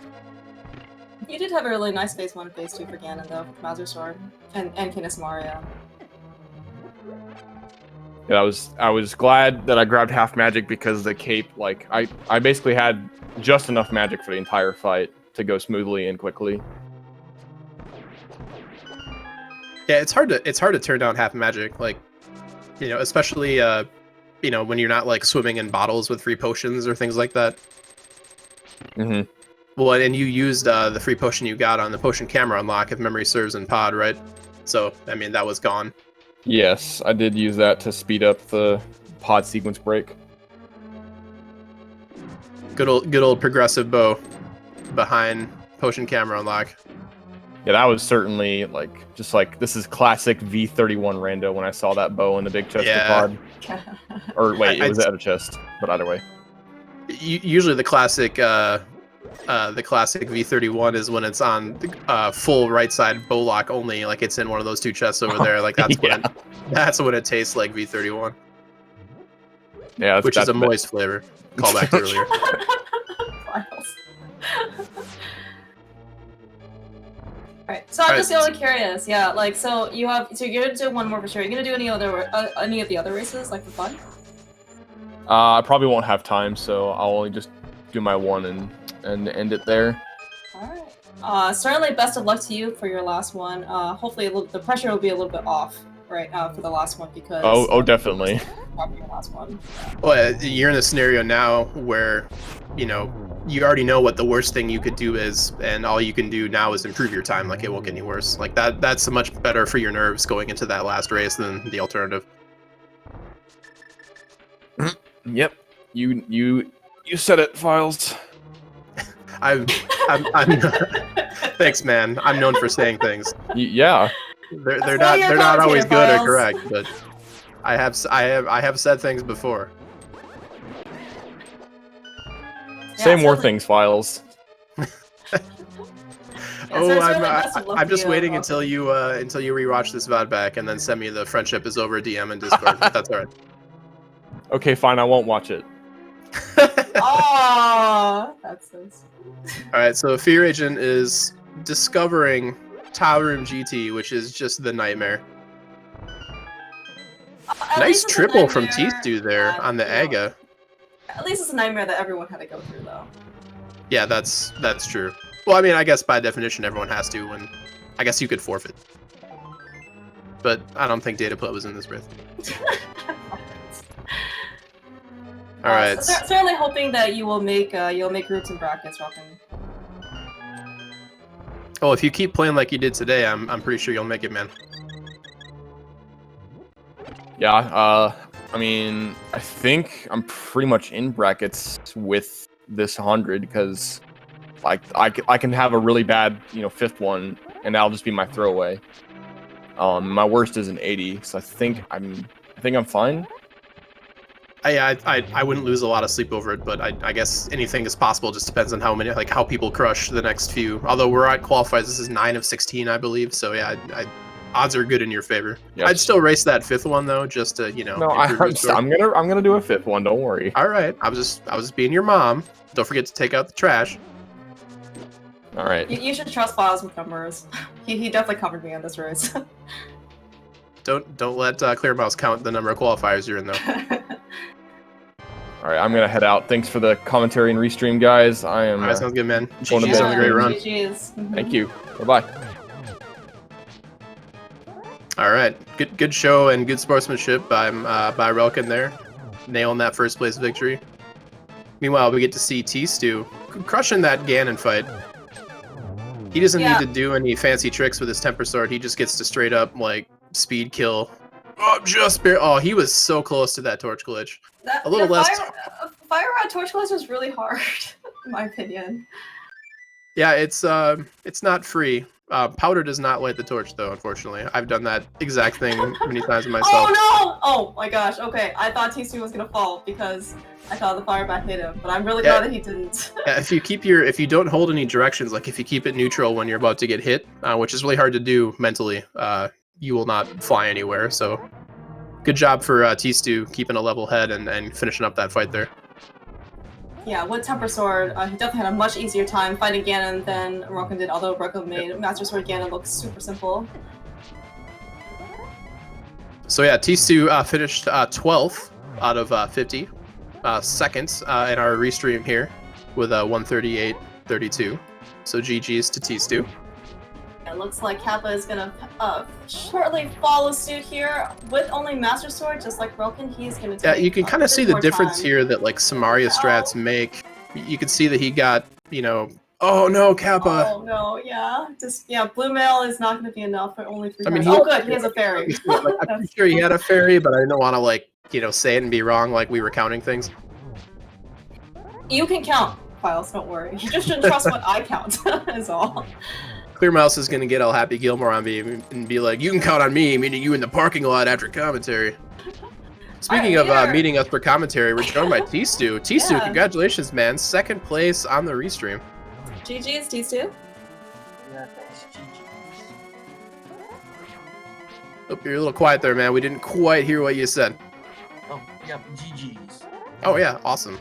You did have a really nice phase 1 and phase 2 for Ganon though, Master Sword and Kinesis Mario. Yeah, I was glad that I grabbed half magic because the cape, like I basically had just enough magic for the entire fight to go smoothly and quickly. Yeah, it's hard to turn down half magic, like, especially when you're not like swimming in bottles with free potions or things like that. Mm-hmm. Well, and you used the free potion you got on the potion camera unlock, if memory serves, in Pod, right? So I mean that was gone. Yes, I did use that to speed up the pod sequence break. Good old progressive bow behind potion camera unlock. Yeah, that was certainly this is classic V31 rando when I saw that bow in the big chest of pod. Or wait, it was the other chest, but either way. Usually the classic V31 is when it's on full right side bow lock only, like it's in one of those 2 chests over there. Like that's when it tastes like V31. Yeah, which is a moist flavor. Call back to earlier. Right. So I'm just really curious. Yeah, like so you're gonna do one more for sure. You're gonna do any of the other races, like for fun? I probably won't have time, so I'll only just do my one and end it there. Alright. Certainly best of luck to you for your last one. Hopefully the pressure will be a little bit off, right, for the last one because... Oh, definitely. Your last one. Well, you're in a scenario now where, you already know what the worst thing you could do is, and all you can do now is improve your time, like it won't get any worse. Like that's much better for your nerves going into that last race than the alternative. Yep. You said it, Files. I'm thanks, man. I'm known for saying things. Yeah. They're not always good or correct, but I have said things before. Say more things, Files. I'm just waiting until you rewatch this VOD back and then send me the friendship is over DM in Discord. That's all right. Okay, fine. I won't watch it. Oh, that's so sweet. All right, so Fear Agent is discovering Tile Room GT, which is just the nightmare. Nice triple from T-Stu there on the Aga. At least it's a nightmare that everyone had to go through, though. Yeah, that's true. Well, I mean, I guess by definition everyone has to, and I guess you could forfeit. But I don't think data put was in this breath. All right. So certainly hoping that you'll make groups and brackets, Rockin'. Oh, if you keep playing like you did today, I'm pretty sure you'll make it, man. Yeah. I mean, I think I'm pretty much in brackets with this 100 because, like, I can have a really bad, 5th one, and that'll just be my throwaway. My worst is an 80, so I think I'm fine. I wouldn't lose a lot of sleep over it, but I guess anything is possible. Just depends on how people crush the next few. Although we're at qualifiers, this is 9 of 16, I believe. So yeah, odds are good in your favor. Yes. I'd still race that 5th one though, just to No, I'm gonna do a 5th one. Don't worry. All right, I was just being your mom. Don't forget to take out the trash. All right. You should trust Files with numbers. He definitely covered me on this race. Don't let Clear Mouse count the number of qualifiers you're in though. All right, I'm gonna head out. Thanks for the commentary and restream, guys. I am. All right, sounds good, man. Going to GG's bed. on the great run. GG's. Thank you. Bye bye. All right, good show and good sportsmanship by Relkin there, nailing that first place victory. Meanwhile, we get to see T-Stew crushing that Ganon fight. He doesn't need to do any fancy tricks with his temper sword. He just gets to straight up like speed kill. Oh, just barely. Oh, he was so close to that torch glitch. A little less. Fire Rod torch glitch was really hard, in my opinion. Yeah, it's not free. Powder does not light the torch though, unfortunately. I've done that exact thing many times myself. Oh no! Oh my gosh. Okay, I thought T-Stew was gonna fall because I thought the fire bat hit him, but I'm really glad that he didn't. Yeah, if you don't hold any directions, like if you keep it neutral when you're about to get hit, which is really hard to do mentally, you will not fly anywhere. So, good job for T-Stew keeping a level head and finishing up that fight there. Yeah, with Temper Sword, he definitely had a much easier time fighting Ganon than Roken did, although Roken made Master Sword Ganon look super simple. So yeah, T-Stew finished 12th out of 50. Second in our restream here with 138.32. So GG's to T-Stew. It looks like Kappa is gonna shortly follow suit here with only Master Sword, just like Roken. He's gonna take you can kind of see the difference time here that like Samaria strats make. You can see that he got, oh no, Kappa. Oh no, yeah. Blue mail is not gonna be enough for only 3 mean, oh good, he has a fairy. I'm pretty sure he had a fairy, but I didn't want to say it and be wrong like we were counting things. You can count, Files, don't worry. You just shouldn't trust what I count, is all. Clear Mouse is going to get all Happy Gilmore on me and be like, you can count on me, meaning you in the parking lot after commentary. Speaking of meeting us for commentary, we're joined by T-Stew. T-Stew, congratulations, man. 2nd place on the restream. GG's, T-Stew. Yeah, thanks, Oh, you're a little quiet there, man. We didn't quite hear what you said. Oh, yeah, GG's. Oh, yeah, awesome.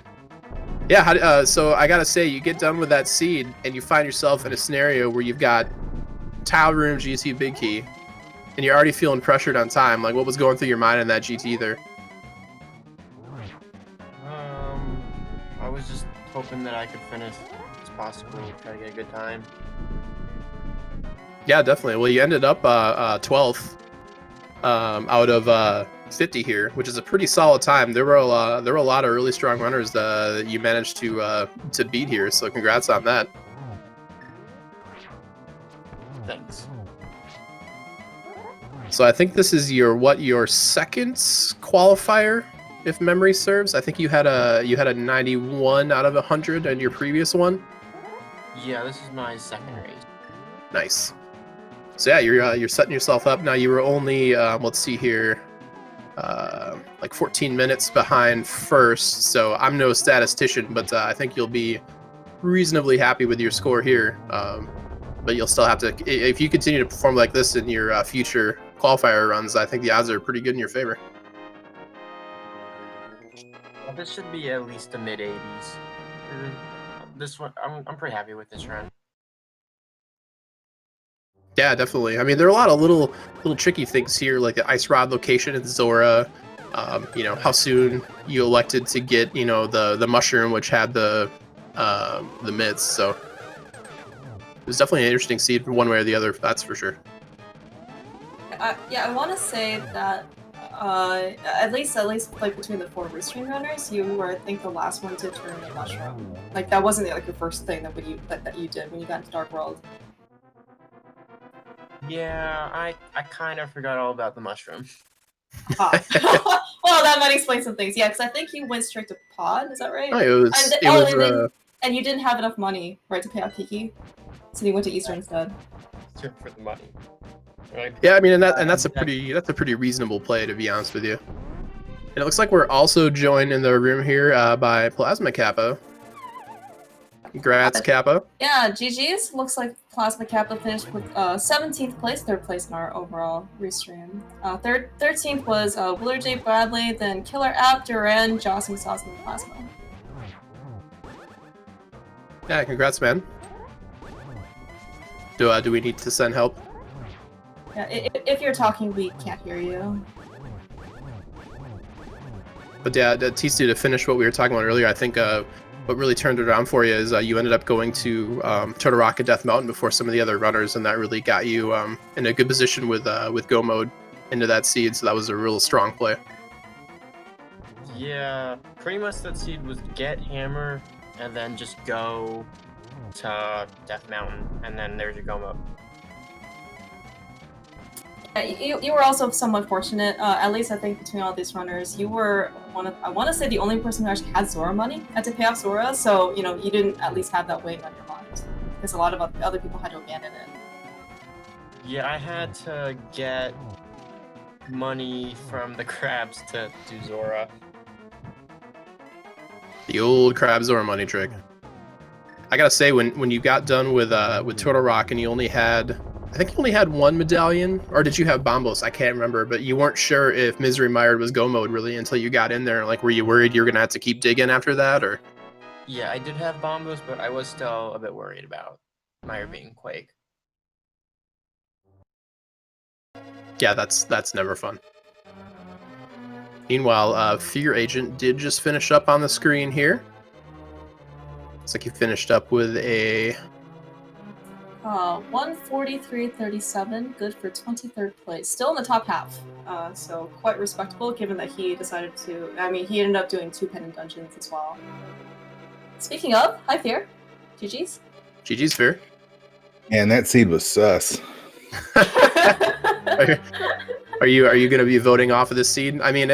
Yeah, so I gotta say, you get done with that seed, and you find yourself in a scenario where you've got Tile Room GT Big Key, and you're already feeling pressured on time. Like, what was going through your mind in that GT there? I was just hoping that I could finish as possible, try to get a good time. Yeah, definitely. Well, you ended up 12th out of 50 here, which is a pretty solid time. There were a lot of really strong runners that you managed to beat here, so congrats on that. Thanks. So I think this is your 2nd qualifier, if memory serves. I think you had a 91 out of 100 in your previous one. Yeah, this is my 2nd race. Nice. So yeah, you're setting yourself up now. You were only let's see here, like 14 minutes behind first. So I'm no statistician, but I think you'll be reasonably happy with your score here. But you'll still have to, if you continue to perform like this in your future qualifier runs, I think the odds are pretty good in your favor. Well, this should be at least a mid-80s. This one, I'm pretty happy with this run. Yeah, definitely. I mean, there are a lot of little tricky things here, like the ice rod location in Zora. How soon you elected to get, the mushroom, which had the mitts. So it was definitely an interesting seed one way or the other. That's for sure. I want to say that at least like between the 4 restream runners, you were, I think, the last one to turn the mushroom. Like that wasn't like your first thing that you did when you got into Dark World. Yeah, I kind of forgot all about the mushroom. Well, that might explain some things. Yeah, because I think you went straight to Pod. Is that right? And you didn't have enough money, right, to pay out Kiki, so you went to Easter instead. For the money. Right. Yeah, I mean, and that's a pretty reasonable play, to be honest with you. And it looks like we're also joined in the room here by Plasma Capo. Congrats, Capo. Yeah, GG's. Looks like Plasma Kappa finished with 17th place, 3rd place in our overall restream. 13th was Willard J. Bradley, then Killer App, Duran, Joss, and Sauce, and Plasma. Yeah, congrats, man. Do we need to send help? Yeah, if you're talking, we can't hear you. But yeah, Tistu, to finish what we were talking about earlier, I think what really turned it around for you is you ended up going to Turtle Rock and Death Mountain before some of the other runners, and that really got you in a good position with Go Mode into that seed. So that was a real strong play. Yeah, pretty much that seed was get Hammer and then just go to Death Mountain, and then there's your Go Mode. You were also somewhat fortunate. At least I think between all these runners, you were I want to say the only person who actually had Zora money had to pay off Zora. So you didn't at least have that weight on your mind, because a lot of other people had to abandon it. Yeah, I had to get money from the crabs to do Zora. The old crab Zora money trick. I gotta say, when you got done with Turtle Rock and you only had, I think you only had one medallion, or did you have Bombos? I can't remember, but you weren't sure if Misery Mired was Go Mode really until you got in there. Like, were you worried you were gonna have to keep digging after that, or? Yeah, I did have Bombos, but I was still a bit worried about Mire being Quake. Yeah, that's never fun. Meanwhile, Fear Agent did just finish up on the screen here. Looks like he finished up with a 143.37, good for 23rd place. Still in the top half, so quite respectable given that he decided to. I mean, he ended up doing 2 pendant dungeons as well. Speaking of, hi Fear, GG's. GG's Fear. And that seed was sus. Are you going to be voting off of this seed? I mean,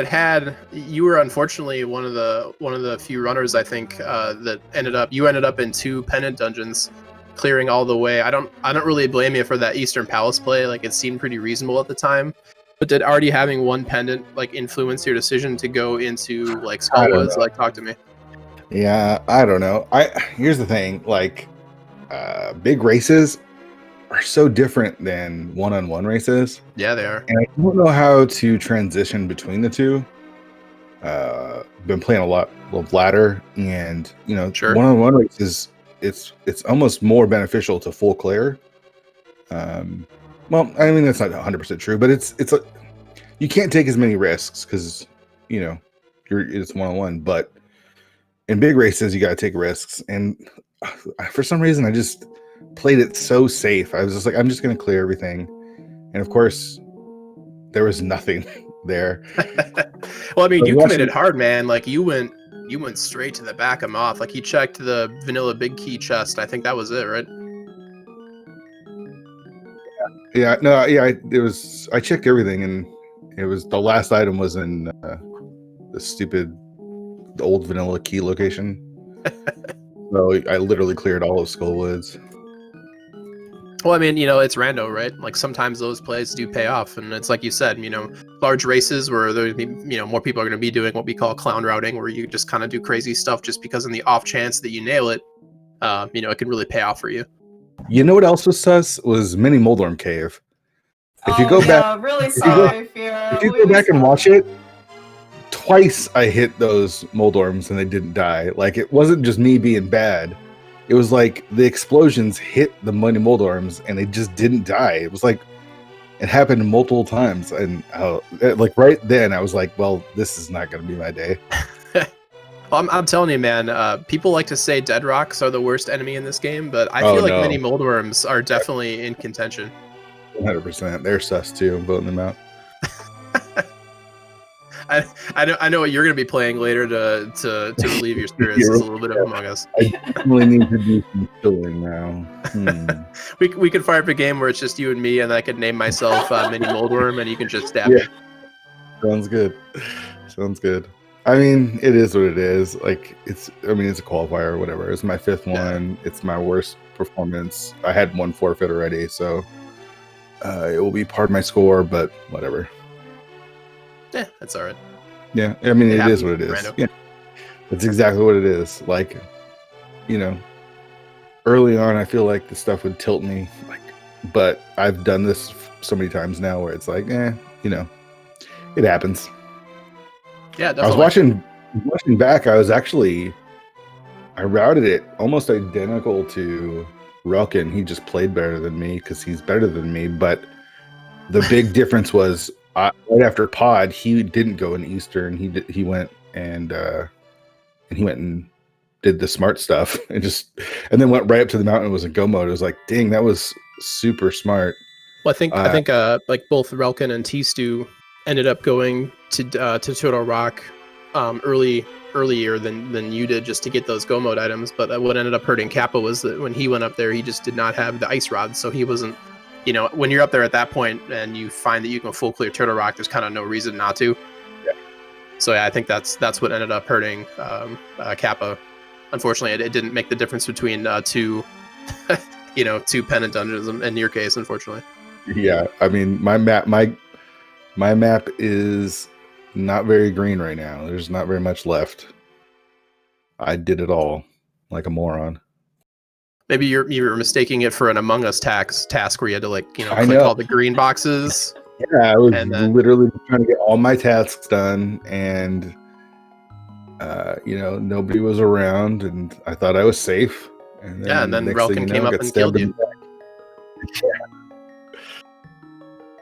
you were unfortunately one of the few runners I think that ended up in 2 pendant dungeons, clearing all the way. I don't really blame you for that Eastern Palace play. Like, it seemed pretty reasonable at the time. But did already having 1 pendant like influence your decision to go into like Skullwoods? Like, talk to me. Yeah, I don't know. Here's the thing, like big races are so different than one-on-one races. Yeah, they are. And I don't know how to transition between the two. Been playing a lot of ladder, and Sure. One-on-one races, it's almost more beneficial to full clear. Well, I mean, that's not 100% true, but it's you can't take as many risks because it's one-on-one. But in big races, you got to take risks, and for some reason, I just played it so safe. I was just like, I'm just going to clear everything, and of course, there was nothing there. Well, I mean, you committed hard, man. Like, you went straight to the back of Moth. Like, you checked the vanilla big key chest. I think that was it, right? Yeah, no, yeah. I checked everything, and it was the last item was in the stupid old vanilla key location. So I literally cleared all of Skullwoods. Well, I mean, it's rando, right? Like, sometimes those plays do pay off, and it's like you said, large races where there, more people are going to be doing what we call clown routing, where you just kind of do crazy stuff just because in the off chance that you nail it, it can really pay off for you. You know what else was sus? Was Mini Moldworm Cave. If you go back, really sorry, Fear. If you go back and watch it, twice I hit those Moldworms and they didn't die. Like, it wasn't just me being bad. It was like the explosions hit the Mini Moldworms and they just didn't die. It was like it happened multiple times, and like right then I was like, well, this is not going to be my day. Well, I'm telling you, man, people like to say dead rocks are the worst enemy in this game, but I feel like Mini Moldworms are definitely in contention. 100%. They're sus too. I'm voting them out. I know what you're going to be playing later to relieve your spirits. Is a little bit of Among Us. I definitely need to do some killing now. We could fire up a game where it's just you and me, and I could name myself Mini Moldworm, and you can just stab me. Sounds good. Sounds good. I mean, it is what it is. Like, it's a qualifier or whatever. It's my 5th one. It's my worst performance. I had 1 forfeit already, so it will be part of my score, but whatever. Yeah, that's all right. Yeah, I mean, it is happens, what it is. Rando. Yeah, that's exactly what it is. Like, you know, early on, I feel like the stuff would tilt me, like, but I've done this so many times now where it's like, you know, it happens. Yeah, I was definitely. watching back. I routed it almost identical to Relkin. He just played better than me because he's better than me. But the big difference was right after Pod, he didn't go in Eastern. He went and did the smart stuff and then went right up to the mountain and was in go mode. It was like, dang, that was super smart. Well, I think like both Relkin and T-Stew ended up going to Turtle Rock earlier than you did just to get those go mode items. But what ended up hurting Kappa was that when he went up there, he just did not have the ice rod, so he wasn't. You know, when you're up there at that point and you find that you can full clear Turtle Rock, there's kind of no reason not to. Yeah. So yeah, I think that's what ended up hurting Kappa. Unfortunately, it didn't make the difference between two, two pennant dungeons in your case, unfortunately. Yeah, I mean, my map is not very green right now. There's not very much left. I did it all like a moron. Maybe you're mistaking it for an Among Us task where you had to I click know. all the green boxes. Yeah, I was And then- literally trying to get all my tasks done, and nobody was around, and I thought I was safe. And then next thing Relkin came up got and stabbed killed in you. the back.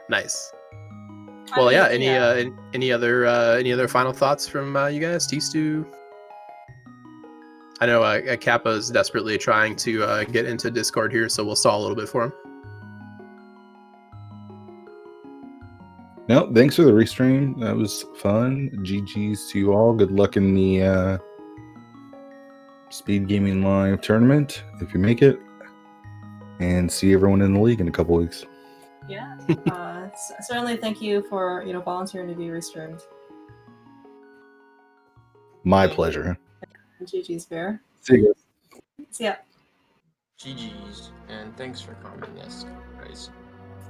Nice. Well, yeah. Any other final thoughts from you guys? T-Stew? I know Kappa is desperately trying to get into Discord here, so we'll stall a little bit for him. No, thanks for the restream. That was fun. GG's to you all. Good luck in the Speed Gaming Live tournament if you make it, and see everyone in the league in a couple weeks. Yeah. Certainly thank you for volunteering to be restreamed. My pleasure. GG's Bear. See you guys. See ya. GG's, and thanks for coming, yes, guys.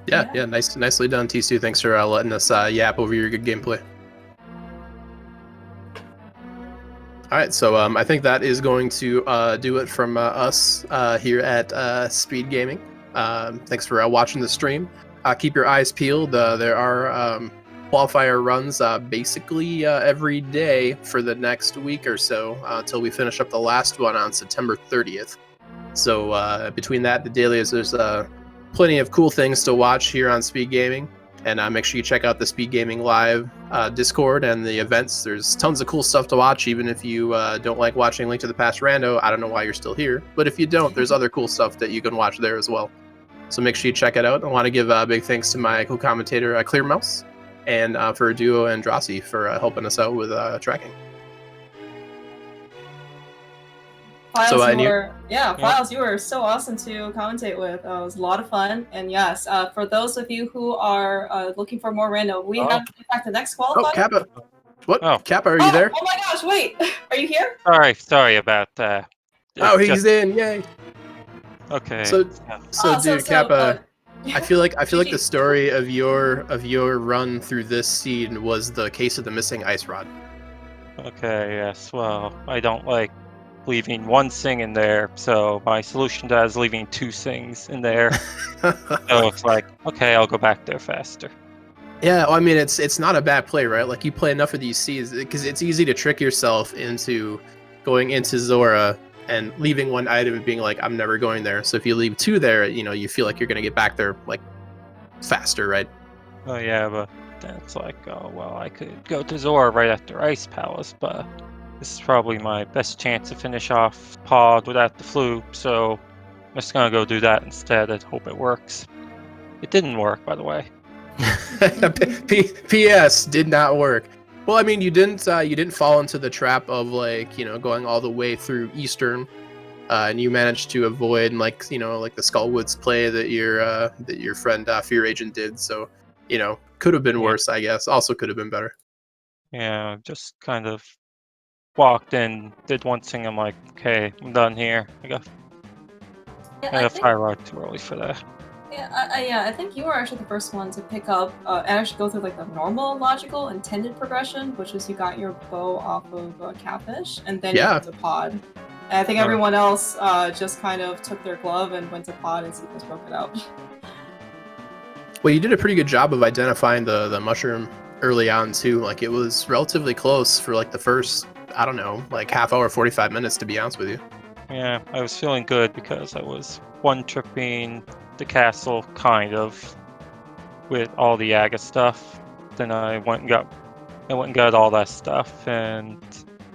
Yeah. Nicely done, T-Stew. Thanks for letting us yap over your good gameplay. All right, so I think that is going to do it from us here at Speed Gaming. Thanks for watching the stream. Keep your eyes peeled. There are qualifier runs basically every day for the next week or so until we finish up the last one on September 30th. So between that, the dailies, there's plenty of cool things to watch here on Speed Gaming. And make sure you check out the Speed Gaming Live Discord and the events. There's tons of cool stuff to watch, even if you don't like watching Link to the Past Rando. I don't know why you're still here. But if you don't, there's other cool stuff that you can watch there as well. So make sure you check it out. I want to give a big thanks to my co-commentator, Clear Mouse, and for Duo and Drossi for helping us out with tracking. Files, you were so awesome to commentate with. It was a lot of fun. And yes, for those of you who are looking for more rando, we have in fact the next qualifier. Oh, Kappa. What? Oh. Kappa, are you there? Oh my gosh, wait. Are you here? Sorry about that. Oh, he's in. Yay. Okay. Dude, Kappa, I feel like the story of your run through this scene was the case of the missing ice rod. Okay, yes. Well, I don't like leaving one thing in there, so my solution to that is leaving two things in there. So it's like, okay, I'll go back there faster. Yeah, well, I mean, it's not a bad play, right? Like, you play enough of these seas, because it's easy to trick yourself into going into Zora and leaving one item and being like, I'm never going there. So if you leave two there, you feel like you're going to get back there, like, faster, right? Oh yeah, but then it's like, oh, well, I could go to Zora right after Ice Palace, but this is probably my best chance to finish off Pod without the flu, so I'm just going to go do that instead and hope it works. It didn't work, by the way. P.S. did not work. Well, I mean, you didn't fall into the trap of going all the way through Eastern, and you managed to avoid like the Skullwoods play that your friend Fear Agent did. So could have been worse, I guess. Also could have been better. Yeah, just kind of walked in, did one thing. I'm like, okay, I'm done here. I got fire rod too early for that. Yeah, I think you were actually the first one to pick up and actually go through like the normal, logical, intended progression, which is you got your bow off of Catfish, and then you Yeah. went to Pod. And I think everyone else just kind of took their glove and went to Pod and sequence broke it out. Well, you did a pretty good job of identifying the mushroom early on too. Like it was relatively close for like the first, I don't know, like half hour, 45 minutes to be honest with you. Yeah, I was feeling good because I was one-tripping the castle, kind of, with all the Aga stuff. Then I went and got all that stuff, and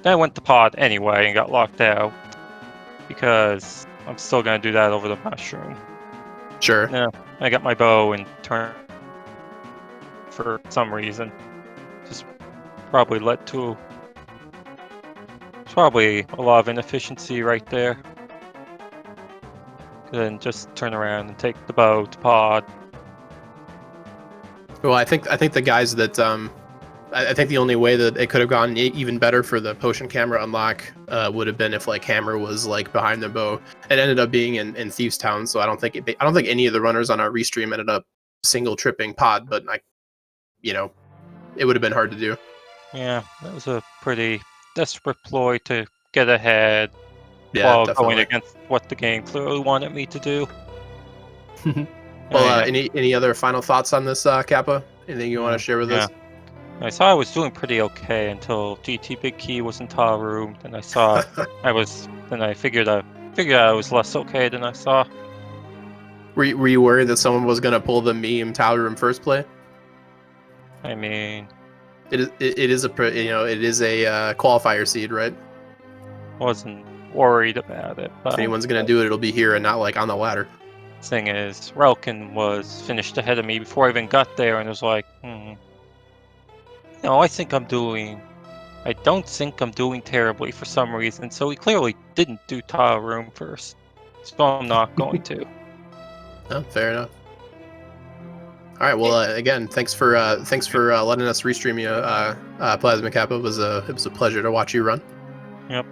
then I went to Pod anyway and got locked out because I'm still gonna do that over the mushroom. Sure. Yeah, I got my bow and turned for some reason. Just probably led to probably a lot of inefficiency right there. Then just turn around and take the bow to Pod. Well, I think the guys that I think the only way that it could have gone even better for the potion camera unlock would have been if like Hammer was like behind the bow. It ended up being in Thieves Town, so I don't think any of the runners on our restream ended up single tripping Pod, but it would have been hard to do. Yeah, that was a pretty desperate ploy to get ahead Yeah, while definitely. going against what the game clearly wanted me to do. Well, any other final thoughts on this, Kappa? Anything you want to share with us? I saw I was doing pretty okay until GT Big Key was in tile room. Then I saw Then I figured I was less okay than I saw. Were you worried that someone was gonna pull the meme tile room first play? I mean, It is a qualifier seed, right? wasn't worried about it. But If anyone's gonna do it, it'll be here and not like on the ladder. thing is, Relkin was finished ahead of me before I even got there, and was like, I don't think I'm doing terribly for some reason. So he clearly didn't do tile room first, so I'm not going to. Oh, fair enough. All right. Well, again, thanks for letting us restream you, Plasma Kappa. It was a pleasure to watch you run. Yep.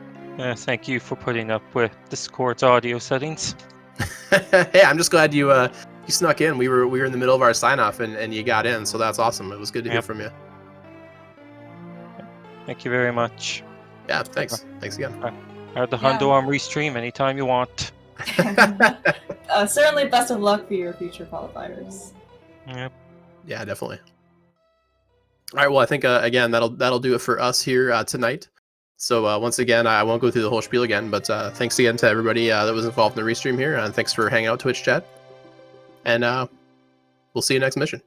Thank you for putting up with Discord's audio settings. Hey, I'm just glad you snuck in. We were in the middle of our sign off and you got in, so that's awesome. It was good to hear from you. Thank you very much. Yeah, thanks. Thanks again. I have the Hundo on restream anytime you want. Certainly, best of luck for your future qualifiers. Yep. Yeah, definitely. All right. Well, I think again that'll do it for us here tonight. So once again, I won't go through the whole spiel again, but thanks again to everybody that was involved in the restream here, and thanks for hanging out Twitch chat. And we'll see you next mission.